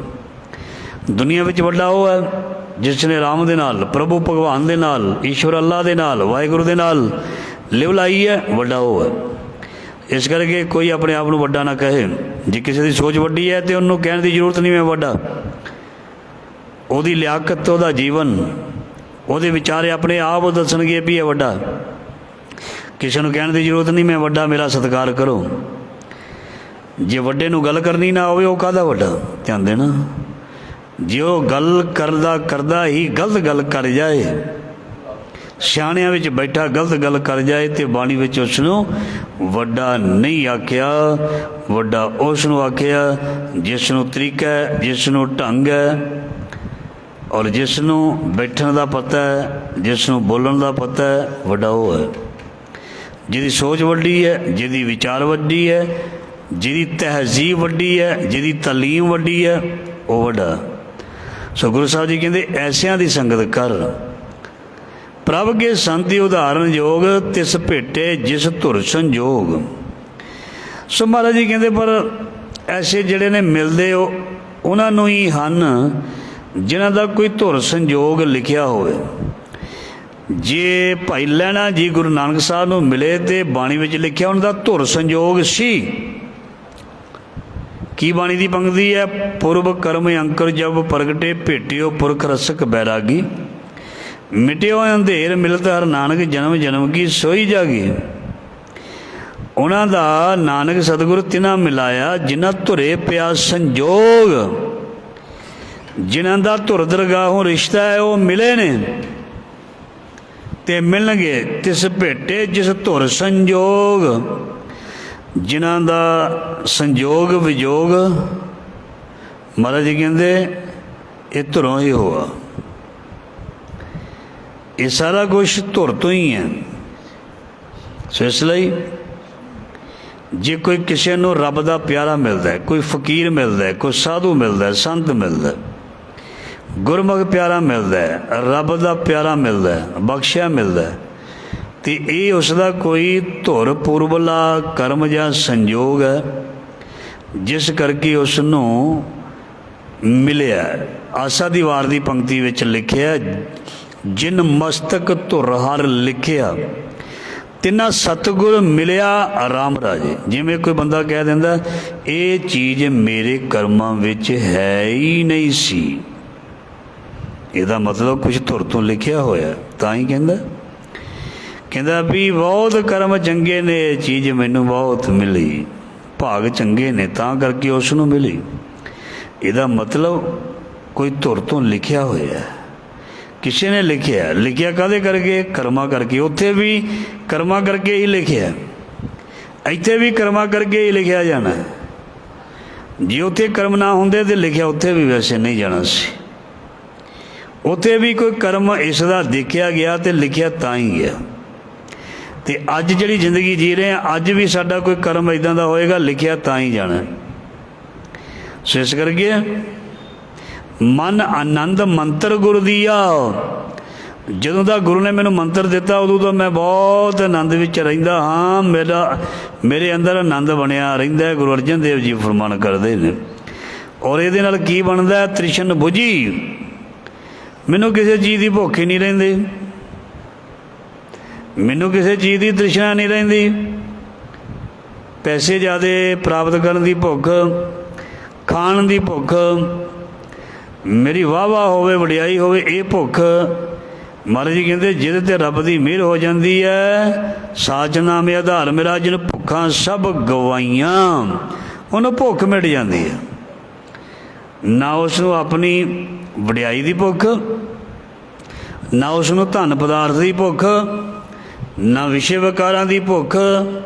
ਦੁਨੀਆ ਵਿੱਚ ਵੱਡਾ ਉਹ ਹੈ ਜਿਸ ਨੇ ਰਾਮ ਦੇ ਨਾਲ, ਪ੍ਰਭੂ ਭਗਵਾਨ ਦੇ ਨਾਲ, ਈਸ਼ਵਰ ਅੱਲਾ ਦੇ ਨਾਲ, ਵਾਹਿਗੁਰੂ ਦੇ ਨਾਲ ਲਿਵ ਲਾਈ ਹੈ, ਵੱਡਾ ਉਹ ਹੈ। ਇਸ ਕਰਕੇ ਕੋਈ ਆਪਣੇ ਆਪ ਨੂੰ ਵੱਡਾ ਨਾ ਕਹੇ। ਜੇ ਕਿਸੇ ਦੀ ਸੋਚ ਵੱਡੀ ਹੈ ਤਾਂ ਉਹਨੂੰ ਕਹਿਣ ਦੀ ਜ਼ਰੂਰਤ ਨਹੀਂ ਮੈਂ ਵੱਡਾ। ਉਹਦੀ ਲਿਆਕਤ, ਉਹਦਾ ਜੀਵਨ, ਉਹਦੇ ਵਿਚਾਰੇ ਆਪਣੇ ਆਪ ਉਹ ਦੱਸਣਗੇ ਵੀ ਇਹ ਵੱਡਾ। ਕਿਸੇ ਨੂੰ ਕਹਿਣ ਦੀ ਜ਼ਰੂਰਤ ਨਹੀਂ ਮੈਂ ਵੱਡਾ, ਮੇਰਾ ਸਤਿਕਾਰ ਕਰੋ। ਜੇ ਵੱਡੇ ਨੂੰ ਗੱਲ ਕਰਨੀ ਨਾ ਹੋਵੇ ਉਹ ਕਾਹਦਾ ਵੱਡਾ? ਧਿਆਨ ਦੇਣਾ। ਜੇ ਉਹ ਗੱਲ ਕਰਦਾ ਹੀ ਗਲਤ ਗੱਲ ਕਰ ਜਾਏ, ਸਿਆਣਿਆਂ ਵਿੱਚ ਬੈਠਾ ਗਲਤ ਗੱਲ ਕਰ ਜਾਏ, ਤੇ ਬਾਣੀ ਵਿੱਚ ਉਸ ਨੂੰ ਵੱਡਾ ਨਹੀਂ ਆਖਿਆ। ਵੱਡਾ ਉਸ ਨੂੰ ਆਖਿਆ ਜਿਸ ਨੂੰ ਤਰੀਕਾ ਹੈ, ਜਿਸ ਨੂੰ ਢੰਗ ਹੈ, ਔਰ ਜਿਸ ਨੂੰ ਬੈਠਣ ਦਾ ਪਤਾ ਹੈ, ਜਿਸ ਨੂੰ ਬੋਲਣ ਦਾ ਪਤਾ ਹੈ, ਵੱਡਾ ਉਹ ਹੈ। ਜਿਹਦੀ ਸੋਚ ਵੱਡੀ ਹੈ, ਜਿਹਦੀ ਵਿਚਾਰ ਵੱਡੀ ਹੈ, ਜਿਹਦੀ ਤਹਿਜ਼ੀਬ ਵੱਡੀ ਹੈ, ਜਿਹਦੀ ਤਾਲੀਮ ਵੱਡੀ ਹੈ, ਉਹ ਵੱਡਾ। ਸੋ ਗੁਰੂ ਸਾਹਿਬ ਜੀ ਕਹਿੰਦੇ ਐਸਿਆਂ ਦੀ ਸੰਗਤ ਕਰ, ਪ੍ਰਭ ਕੇ ਸੰਤੀ ਉਦਾਹਰਨ ਯੋਗ, ਤਿਸ ਭੇਟੇ ਜਿਸ ਧੁਰ ਸੰਜੋਗ। ਸੋ ਮਹਾਰਾਜ ਜੀ ਕਹਿੰਦੇ ਪਰ ਐਸੇ ਜਿਹੜੇ ਨੇ ਮਿਲਦੇ ਉਹਨਾਂ ਨੂੰ ਹੀ ਹਨ ਜਿਨ੍ਹਾਂ ਦਾ ਕੋਈ ਧੁਰ ਸੰਜੋਗ ਲਿਖਿਆ ਹੋਵੇ। ਜੇ ਭਾਈ ਲਹਿਣਾ ਜੀ ਗੁਰੂ ਨਾਨਕ ਸਾਹਿਬ ਨੂੰ ਮਿਲੇ ਤੇ ਬਾਣੀ ਵਿੱਚ ਲਿਖਿਆ ਉਹਨਾਂ ਦਾ ਧੁਰ ਸੰਜੋਗ ਸੀ। ਕੀ ਬਾਣੀ ਦੀ ਪੰਕਤੀ ਹੈ? ਪੁਰਬ ਕਰਮ ਅੰਕਰ ਜਬ ਪ੍ਰਗਟੇ, ਭੇਟਿਓ ਪੁਰਖ ਰਸਕ ਬੈਰਾਗੀ, ਮਿਟਿਓ ਅੰਧੇਰ ਮਿਲਤ ਹਰ ਨਾਨਕ, ਜਨਮ ਜਨਮ ਕੀ ਸੋਈ ਜਾਗੀ। ਉਹਨਾਂ ਦਾ ਨਾਨਕ ਸਤਿਗੁਰ ਤਿਨਾਂ ਮਿਲਾਇਆ ਜਿਨ੍ਹਾਂ ਧੁਰੇ ਪਿਆ ਸੰਜੋਗ, ਜਿਨ੍ਹਾਂ ਦਾ ਧੁਰ ਦਰਗਾਹੋਂ ਰਿਸ਼ਤਾ ਹੈ ਉਹ ਮਿਲੇ ਨੇ ਤੇ ਮਿਲਣਗੇ। ਤਿਸ ਭੇਟੇ ਜਿਸ ਧੁਰ ਸੰਜੋਗ, ਜਿਨ੍ਹਾਂ ਦਾ ਸੰਜੋਗ ਵਿਜੋਗ ਮਹਾਰਾਜ ਜੀ ਕਹਿੰਦੇ ਇਹ ਧੁਰੋਂ ਹੀ ਹੋਆ। ਇਹ ਸਾਰਾ ਕੁਛ ਧੁਰ ਤੋਂ ਹੀ ਹੈ। ਸੋ ਇਸ ਲਈ ਜੇ ਕੋਈ ਕਿਸੇ ਨੂੰ ਰੱਬ ਦਾ ਪਿਆਰਾ ਮਿਲਦਾ ਹੈ, ਕੋਈ ਫਕੀਰ ਮਿਲਦਾ ਹੈ, ਕੋਈ ਸਾਧੂ ਮਿਲਦਾ ਹੈ, ਸੰਤ ਮਿਲਦਾ ਹੈ, ਗੁਰਮੁਖ ਪਿਆਰਾ ਮਿਲਦਾ ਹੈ, ਰੱਬ ਦਾ ਪਿਆਰਾ ਮਿਲਦਾ ਹੈ, ਬਖਸ਼ਿਆ ਮਿਲਦਾ ਹੈ, ਅਤੇ ਇਹ ਉਸ ਦਾ ਕੋਈ ਧੁਰ ਪੂਰਬਲਾ ਕਰਮ ਜਾਂ ਸੰਜੋਗ ਹੈ ਜਿਸ ਕਰਕੇ ਉਸ ਨੂੰ ਮਿਲਿਆ। ਆਸਾ ਦੀ ਵਾਰ ਦੀ ਪੰਕਤੀ ਵਿੱਚ ਲਿਖਿਆ, ਜਿਨ ਮਸਤਕ ਧੁਰ ਹਰ ਲਿਖਿਆ, ਤਿੰਨਾ ਸਤਿਗੁਰ ਮਿਲਿਆ ਰਾਮ ਰਾਜੇ। ਜਿਵੇਂ ਕੋਈ ਬੰਦਾ ਕਹਿ ਦਿੰਦਾ ਇਹ ਚੀਜ਼ ਮੇਰੇ ਕਰਮਾਂ ਵਿੱਚ ਹੈ ਹੀ ਨਹੀਂ ਸੀ, ਇਹਦਾ ਮਤਲਬ ਕੁਛ ਧੁਰ ਤੋਂ ਲਿਖਿਆ ਹੋਇਆ। ਤਾਂ ਹੀ ਕਹਿੰਦਾ ਵੀ ਬਹੁਤ ਕਰਮ ਚੰਗੇ ਨੇ, ਇਹ ਚੀਜ਼ ਮੈਨੂੰ ਬਹੁਤ ਮਿਲੀ, ਭਾਗ ਚੰਗੇ ਨੇ ਤਾਂ ਕਰਕੇ ਉਸ ਨੂੰ ਮਿਲੀ। ਇਹਦਾ ਮਤਲਬ ਕੋਈ ਧੁਰ ਤੋਂ ਲਿਖਿਆ ਹੋਇਆ, ਕਿਸੇ ਨੇ ਲਿਖਿਆ ਕਾਹਦੇ ਕਰਕੇ? ਕਰਮਾਂ ਕਰਕੇ। ਉੱਥੇ ਵੀ ਕਰਮਾਂ ਕਰਕੇ ਹੀ ਲਿਖਿਆ, ਇੱਥੇ ਵੀ ਕਰਮਾਂ ਕਰਕੇ ਹੀ ਲਿਖਿਆ ਜਾਣਾ। ਜੇ ਉੱਥੇ ਕਰਮ ਨਾ ਹੁੰਦੇ ਤਾਂ ਲਿਖਿਆ ਉੱਥੇ ਵੀ ਵੈਸੇ ਨਹੀਂ ਜਾਣਾ ਸੀ। ਉੱਥੇ ਵੀ ਕੋਈ ਕਰਮ ਇਸ ਦਾ ਦੇਖਿਆ ਗਿਆ ਅਤੇ ਲਿਖਿਆ ਤਾਂ ਹੀ ਗਿਆ। ਅਤੇ ਅੱਜ ਜਿਹੜੀ ਜ਼ਿੰਦਗੀ ਜੀ ਰਹੇ ਹਾਂ, ਅੱਜ ਵੀ ਸਾਡਾ ਕੋਈ ਕਰਮ ਇੱਦਾਂ ਦਾ ਹੋਏਗਾ, ਲਿਖਿਆ ਤਾਂ ਹੀ ਜਾਣਾ। ਸੋ ਇਸ ਕਰਕੇ ਮਨ ਆਨੰਦ ਮੰਤਰ ਗੁਰ ਦੀਆ, ਜਦੋਂ ਦਾ ਗੁਰੂ ਨੇ ਮੈਨੂੰ ਮੰਤਰ ਦਿੱਤਾ ਉਦੋਂ ਤੋਂ ਮੈਂ ਬਹੁਤ ਆਨੰਦ ਵਿੱਚ ਰਹਿੰਦਾ ਹਾਂ। ਮੇਰੇ ਅੰਦਰ ਆਨੰਦ ਬਣਿਆ ਰਹਿੰਦਾ। ਗੁਰੂ ਅਰਜਨ ਦੇਵ ਜੀ ਫਰਮਾਨ ਕਰਦੇ ਨੇ। ਔਰ ਇਹਦੇ ਨਾਲ ਕੀ ਬਣਦਾ? ਤ੍ਰਿਸ਼ਨ ਬੁਝੀ। ਮੈਨੂੰ ਕਿਸੇ ਚੀਜ਼ ਦੀ ਭੁੱਖ ਹੀ ਨਹੀਂ ਰਹਿੰਦੀ, ਮੈਨੂੰ ਕਿਸੇ ਚੀਜ਼ ਦੀ ਤ੍ਰਿਸ਼ਨਾ ਨਹੀਂ ਰਹਿੰਦੀ। ਪੈਸੇ ਜ਼ਿਆਦਾ ਪ੍ਰਾਪਤ ਕਰਨ ਦੀ ਭੁੱਖ, ਖਾਣ ਦੀ ਭੁੱਖ, ਮੇਰੀ ਵਾਹ ਵਾਹ ਹੋਵੇ, ਵਡਿਆਈ ਹੋਵੇ, ਇਹ ਭੁੱਖ। ਮਹਾਰਾਜ ਜੀ ਕਹਿੰਦੇ ਜਿਹਦੇ 'ਤੇ ਰੱਬ ਦੀ ਮਿਹਰ ਹੋ ਜਾਂਦੀ ਹੈ, ਸਾਚ ਨਾਮੇ ਆਧਾਰ ਮੇਰਾ, ਜਿਹਨੂੰ ਭੁੱਖਾਂ ਸਭ ਗਵਾਈਆਂ, ਉਹਨੂੰ ਭੁੱਖ ਮਿਟ ਜਾਂਦੀ ਹੈ। ਨਾ ਉਸ ਨੂੰ ਆਪਣੀ ਵਡਿਆਈ ਦੀ ਭੁੱਖ, ਨਾ ਉਸ ਨੂੰ ਧਨ ਪਦਾਰਥ ਦੀ ਭੁੱਖ, ਨਾ ਵਿਸ਼ੇ ਵਿਕਾਰਾਂ ਦੀ ਭੁੱਖ,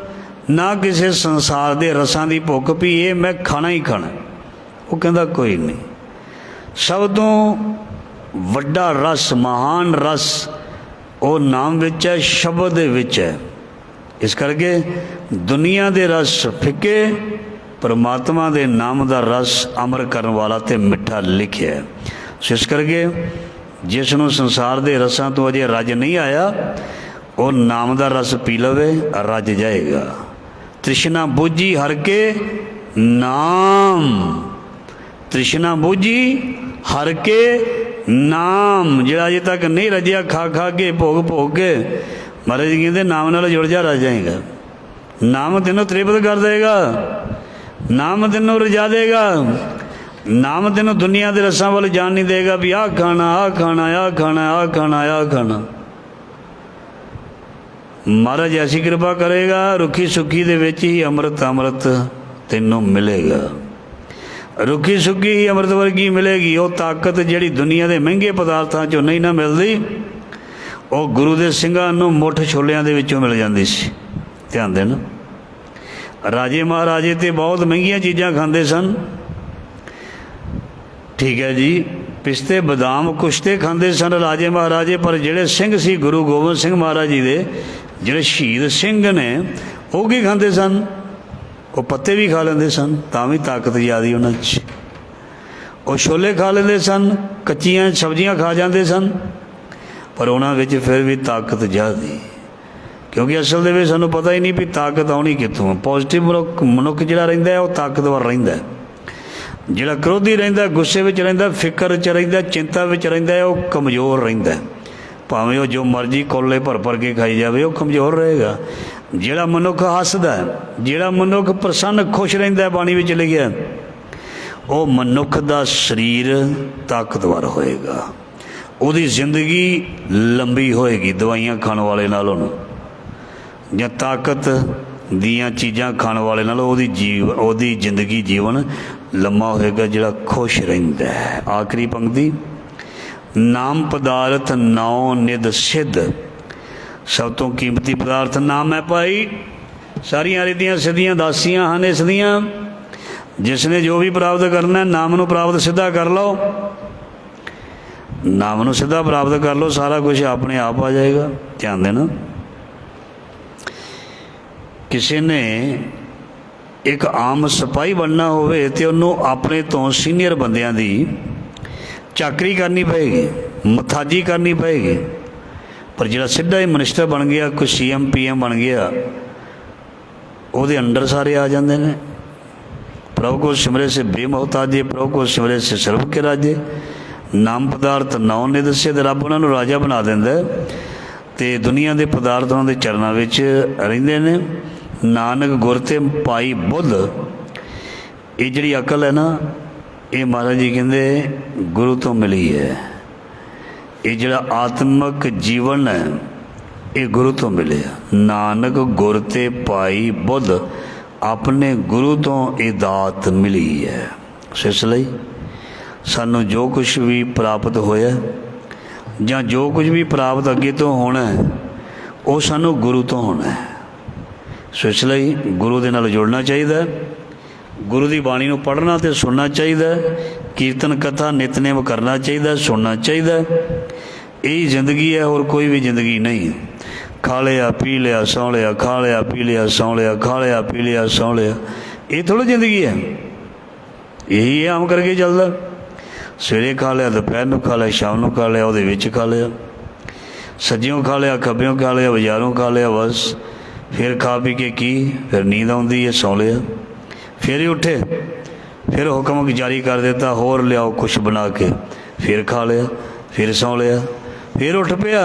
ਨਾ ਕਿਸੇ ਸੰਸਾਰ ਦੇ ਰਸਾਂ ਦੀ ਭੁੱਖ ਵੀ ਇਹ ਮੈਂ ਖਾਣਾ ਹੀ ਖਾਣਾ। ਉਹ ਕਹਿੰਦਾ ਕੋਈ ਨਹੀਂ। ਸਭ ਤੋਂ ਵੱਡਾ ਰਸ, ਮਹਾਨ ਰਸ ਉਹ ਨਾਮ ਵਿੱਚ ਹੈ, ਸ਼ਬਦ ਦੇ ਵਿੱਚ ਹੈ। ਇਸ ਕਰਕੇ ਦੁਨੀਆ ਦੇ ਰਸ ਫਿੱਕੇ, ਪਰਮਾਤਮਾ ਦੇ ਨਾਮ ਦਾ ਰਸ ਅਮਰ ਕਰਨ ਵਾਲਾ ਅਤੇ ਮਿੱਠਾ ਲਿਖਿਆ। ਸੋ ਇਸ ਕਰਕੇ ਜਿਸ ਨੂੰ ਸੰਸਾਰ ਦੇ ਰਸਾਂ ਤੋਂ ਅਜੇ ਰੱਜ ਨਹੀਂ ਆਇਆ, ਉਹ ਨਾਮ ਦਾ ਰਸ ਪੀ ਲਵੇ, ਰੱਜ ਜਾਏਗਾ। ਤ੍ਰਿਸ਼ਨਾ ਬੁੱਝੀ ਹਰ ਕੇ ਨਾਮ, ਤ੍ਰਿਸ਼ਨਾ ਬੁੱਝੀ ਹਰ ਕੇ ਨਾਮ। ਜਿਹੜਾ ਅਜੇ ਤੱਕ ਨਹੀਂ ਰੱਜਿਆ, ਖਾ ਖਾ ਕੇ, ਭੋਗ ਭੋਗ ਕੇ, ਮਹਾਰਾਜ ਜੀ ਕਹਿੰਦੇ ਨਾਮ ਨਾਲ ਜੁੜ ਜਾ, ਰੱਜ ਜਾਏਗਾ। ਨਾਮ ਤੈਨੂੰ ਤ੍ਰਿਪਤ ਕਰ ਦੇਗਾ, ਨਾਮ ਤੈਨੂੰ ਰਜਾ ਦੇਗਾ। ਨਾਮ ਤੈਨੂੰ ਦੁਨੀਆ ਦੇ ਰਸਾਂ ਵੱਲ ਜਾਣ ਨਹੀਂ ਦੇਗਾ ਵੀ ਆਹ ਖਾਣਾ, ਆਹ ਖਾਣਾ, ਆਹ ਖਾਣਾ, ਆਹ ਖਾਣਾ, ਆਹ ਖਾਣਾ। ਮਹਾਰਾਜ ਐਸੀ ਕਿਰਪਾ ਕਰੇਗਾ, ਰੁੱਖੀ ਸੁੱਖੀ ਦੇ ਵਿੱਚ ਹੀ ਅੰਮ੍ਰਿਤ ਤੈਨੂੰ ਮਿਲੇਗਾ। ਰੁੱਖੀ ਸੁੱਖੀ ਹੀ ਅੰਮ੍ਰਿਤ ਵਰਗੀ ਮਿਲੇਗੀ। ਉਹ ਤਾਕਤ ਜਿਹੜੀ ਦੁਨੀਆ ਦੇ ਮਹਿੰਗੇ ਪਦਾਰਥਾਂ 'ਚੋਂ ਨਹੀਂ ਨਾ ਮਿਲਦੀ, ਉਹ ਗੁਰੂ ਦੇ ਸਿੰਘਾਂ ਨੂੰ ਮੁੱਠ ਛੋਲਿਆਂ ਦੇ ਵਿੱਚੋਂ ਮਿਲ ਜਾਂਦੀ ਸੀ। ਧਿਆਨ ਦੇਣਾ, ਰਾਜੇ ਮਹਾਰਾਜੇ ਤੇ ਬਹੁਤ ਮਹਿੰਗੀਆਂ ਚੀਜ਼ਾਂ ਖਾਂਦੇ ਸਨ, ਠੀਕ ਹੈ ਜੀ, ਪਿਸਤੇ ਬਦਾਮ ਕੁਸ਼ਤੇ ਖਾਂਦੇ ਸਨ ਰਾਜੇ ਮਹਾਰਾਜੇ। ਪਰ ਜਿਹੜੇ ਸਿੰਘ ਸੀ ਗੁਰੂ ਗੋਬਿੰਦ ਸਿੰਘ ਮਹਾਰਾਜ ਜੀ ਦੇ, ਜਿਹੜੇ ਸ਼ਹੀਦ ਸਿੰਘ ਨੇ, ਉਹ ਕੀ ਖਾਂਦੇ ਸਨ? ਉਹ ਪੱਤੇ ਵੀ ਖਾ ਲੈਂਦੇ ਸਨ, ਤਾਂ ਵੀ ਤਾਕਤ ਜ਼ਿਆਦੀ ਉਹਨਾਂ 'ਚ। ਉਹ ਛੋਲੇ ਖਾ ਲੈਂਦੇ ਸਨ, ਕੱਚੀਆਂ ਸਬਜ਼ੀਆਂ ਖਾ ਜਾਂਦੇ ਸਨ, ਪਰ ਉਹਨਾਂ ਵਿੱਚ ਫਿਰ ਵੀ ਤਾਕਤ ਜ਼ਿਆਦੀ। ਕਿਉਂਕਿ ਅਸਲ ਦੇ ਵਿੱਚ ਸਾਨੂੰ ਪਤਾ ਹੀ ਨਹੀਂ ਵੀ ਤਾਕਤ ਆਉਣੀ ਕਿੱਥੋਂ। ਪੋਜ਼ਿਟਿਵ ਮਨੁੱਖ ਜਿਹੜਾ ਰਹਿੰਦਾ ਹੈ ਉਹ ਤਾਕਤਵਰ ਰਹਿੰਦਾ। ਜਿਹੜਾ ਕ੍ਰੋਧੀ ਰਹਿੰਦਾ, ਗੁੱਸੇ ਵਿੱਚ ਰਹਿੰਦਾ, ਫਿਕਰ 'ਚ ਰਹਿੰਦਾ, ਚਿੰਤਾ ਵਿੱਚ ਰਹਿੰਦਾ, ਉਹ ਕਮਜ਼ੋਰ ਰਹਿੰਦਾ। ਭਾਵੇਂ ਉਹ ਜੋ ਮਰਜ਼ੀ ਕੋਲੇ ਭਰ ਭਰ ਕੇ ਖਾਈ ਜਾਵੇ, ਉਹ ਕਮਜ਼ੋਰ ਰਹੇਗਾ। ਜਿਹੜਾ ਮਨੁੱਖ ਹੱਸਦਾ, ਜਿਹੜਾ ਮਨੁੱਖ ਪ੍ਰਸੰਨ ਖੁਸ਼ ਰਹਿੰਦਾ, ਬਾਣੀ ਵਿੱਚ ਲਿਖਿਆ, ਉਹ ਮਨੁੱਖ ਦਾ ਸਰੀਰ ਤਾਕਤਵਰ ਹੋਏਗਾ, ਉਹਦੀ ਜ਼ਿੰਦਗੀ ਲੰਬੀ ਹੋਏਗੀ ਦਵਾਈਆਂ ਖਾਣ ਵਾਲੇ ਨਾਲੋਂ, ਜਾਂ ਤਾਕਤ ਦੀਆਂ ਚੀਜ਼ਾਂ ਖਾਣ ਵਾਲੇ ਨਾਲ ਉਹਦੀ ਜ਼ਿੰਦਗੀ ਜੀਵਨ ਲੰਮਾ ਹੋਏਗਾ, ਜਿਹੜਾ ਖੁਸ਼ ਰਹਿੰਦਾ ਹੈ। ਆਖਰੀ ਪੰਕਤੀ, ਨਾਮ ਪਦਾਰਥ ਨੌ ਨਿਧ ਸਿੱਧ। ਸਭ ਤੋਂ ਕੀਮਤੀ ਪਦਾਰਥ ਨਾਮ ਹੈ ਭਾਈ। ਸਾਰੀਆਂ ਰਿੱਧੀਆਂ ਸਿੱਧੀਆਂ ਦਾਸੀਆਂ ਹਨ ਇਸ ਦੀਆਂ। ਜਿਸ ਨੇ ਜੋ ਵੀ ਪ੍ਰਾਪਤ ਕਰਨਾ, ਨਾਮ ਨੂੰ ਪ੍ਰਾਪਤ ਸਿੱਧਾ ਕਰ ਲਓ, ਨਾਮ ਨੂੰ ਸਿੱਧਾ ਪ੍ਰਾਪਤ ਕਰ ਲਓ, ਸਾਰਾ ਕੁਝ ਆਪਣੇ ਆਪ ਆ ਜਾਏਗਾ। ਧਿਆਨ ਦੇਣਾ, ਕਿਸੇ ਨੇ ਇੱਕ ਆਮ ਸਿਪਾਹੀ ਬਣਨਾ ਹੋਵੇ ਤੇ ਉਹਨੂੰ ਆਪਣੇ ਤੋਂ ਸੀਨੀਅਰ ਬੰਦਿਆਂ ਦੀ ਚਾਕਰੀ ਕਰਨੀ ਪਏਗੀ, ਮਥਾਜੀ ਕਰਨੀ ਪਏਗੀ। ਪਰ ਜਿਹੜਾ ਸਿੱਧਾ ਹੀ ਮਿਨਿਸਟਰ ਬਣ ਗਿਆ, ਕੋਈ CM PM ਬਣ ਗਿਆ, ਉਹਦੇ ਅੰਡਰ ਸਾਰੇ ਆ ਜਾਂਦੇ ਨੇ। ਪ੍ਰਭੂ ਕੋ ਸਿਮਰੇ ਸੇ ਬੇਮੋਹਤਾਜੇ, ਪ੍ਰਭੂ ਕੋ ਸਿਮਰੇ ਸੇ ਸਰਬ ਕੇ ਰਾਜੇ। ਨਾਮ ਪਦਾਰਥ ਨੌ ਨਿਧ ਸਿੱਧ। ਰੱਬ ਉਹਨਾਂ ਨੂੰ ਰਾਜਾ ਬਣਾ ਦਿੰਦਾ ਅਤੇ ਦੁਨੀਆ ਦੇ ਪਦਾਰਥ ਉਹਨਾਂ ਦੇ ਚਰਨਾਂ ਵਿੱਚ ਰਹਿੰਦੇ ਨੇ। ਨਾਨਕ ਗੁਰ ਤੇ ਪਾਈ ਬੁੱਧ। ਇਹ ਜਿਹੜੀ ਅਕਲ ਹੈ ਨਾ, ਇਹ ਮਹਾਰਾਜ ਜੀ ਕਹਿੰਦੇ ਗੁਰੂ ਤੋਂ ਮਿਲੀ ਹੈ। ਇਹ ਜਿਹੜਾ ਆਤਮਿਕ ਜੀਵਨ ਹੈ, ਇਹ ਗੁਰੂ ਤੋਂ ਮਿਲਿਆ। ਨਾਨਕ ਗੁਰ ਤੇ ਪਾਈ ਬੁੱਧ। ਆਪਣੇ ਗੁਰੂ ਤੋਂ ਇਹ ਦਾਤ ਮਿਲੀ ਹੈ। ਇਸ ਲਈ ਸਾਨੂੰ ਜੋ ਕੁਛ ਵੀ ਪ੍ਰਾਪਤ ਹੋਇਆ, ਜਾਂ ਜੋ ਕੁਝ ਵੀ ਪ੍ਰਾਪਤ ਅੱਗੇ ਤੋਂ ਹੋਣਾ, ਉਹ ਸਾਨੂੰ ਗੁਰੂ ਤੋਂ ਹੋਣਾ ਹੈ। ਸੋ ਇਸ ਲਈ ਗੁਰੂ ਦੇ ਨਾਲ ਜੁੜਨਾ ਚਾਹੀਦਾ, ਗੁਰੂ ਦੀ ਬਾਣੀ ਨੂੰ ਪੜ੍ਹਨਾ ਅਤੇ ਸੁਣਨਾ ਚਾਹੀਦਾ, ਕੀਰਤਨ ਕਥਾ ਨਿਤਨੇਮ ਕਰਨਾ ਚਾਹੀਦਾ, ਸੁਣਨਾ ਚਾਹੀਦਾ। ਇਹ ਜ਼ਿੰਦਗੀ ਹੈ, ਹੋਰ ਕੋਈ ਵੀ ਜ਼ਿੰਦਗੀ ਨਹੀਂ। ਖਾ ਲਿਆ ਪੀ ਲਿਆ ਸੌਂ ਲਿਆ, ਖਾ ਲਿਆ ਪੀ ਲਿਆ ਸੌਂ ਲਿਆ, ਖਾ ਲਿਆ ਪੀ ਲਿਆ ਸੌਂ ਲਿਆ, ਇਹ ਥੋੜ੍ਹਾ ਜ਼ਿੰਦਗੀ ਹੈ। ਇਹੀ ਆਮ ਕਰਕੇ ਚੱਲਦਾ। ਸਵੇਰੇ ਖਾ ਲਿਆ, ਦੁਪਹਿਰ ਨੂੰ ਖਾ ਲਿਆ, ਸ਼ਾਮ ਨੂੰ ਖਾ ਲਿਆ, ਉਹਦੇ ਵਿੱਚ ਖਾ ਲਿਆ। सज्जियों खा लिया, खब्बियों खा लिया, बाजारों खा लिया, बस फिर खा पी के की फिर नींद आती है, सौ लिया। फिर ही उठे, फिर हुक्म जारी कर देता होर लियाओ कुछ बना के, फिर खा लिया, फिर सौ लिया। फिर उठ पिया,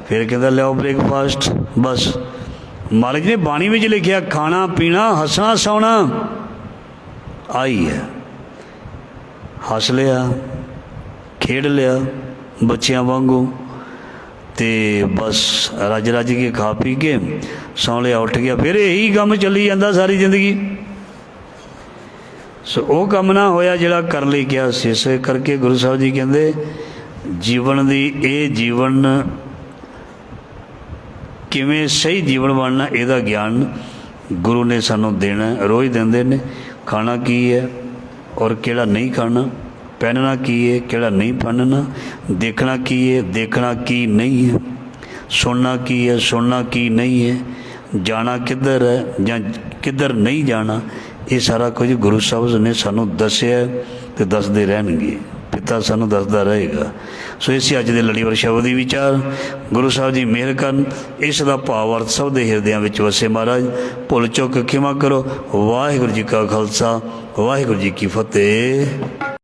फिर कहता लियाओ ब्रेकफास्ट। बस मालिक ने बाणी में लिखिया खाना पीना हसना सौना आई है। हस लिया, खेड लिया बच्चियां वांगू, तो बस रज रज के खा पी के सौ लिया, उठ गया। फिर यही काम चली जाता सारी जिंदगी। सो वो काम ना होया जिहड़ा कर ਲਈ किया ਸੀ। इस करके गुरु साहब जी कहते जीवन की ये जीवन किवें सही जीवन बनना, ਇਹਦਾ ज्ञान गुरु ने सानू देना, रोज़ देंदे ने। खाना की है और किहड़ा नहीं खाना, पहनना की है किहड़ा नहीं पहनना, देखना की है देखना की नहीं है, सुनना की है सुनना की नहीं है, जाना किधर है या किधर नहीं जाना, ये सारा कुछ गुरु साहब ने सानू दसिया तो दसदे रहणगे, पिता सानू दसदा रहेगा। सो इस अज के लड़ीवार शब्द ही विचार गुरु साहब जी मेहर करन, इस दा भाव अर्थ सब दे हिरदियां विच वसे। महाराज भुल चुक खिमा करो। वाहिगुरू जी का खालसा, वाहिगुरू जी की फतेह।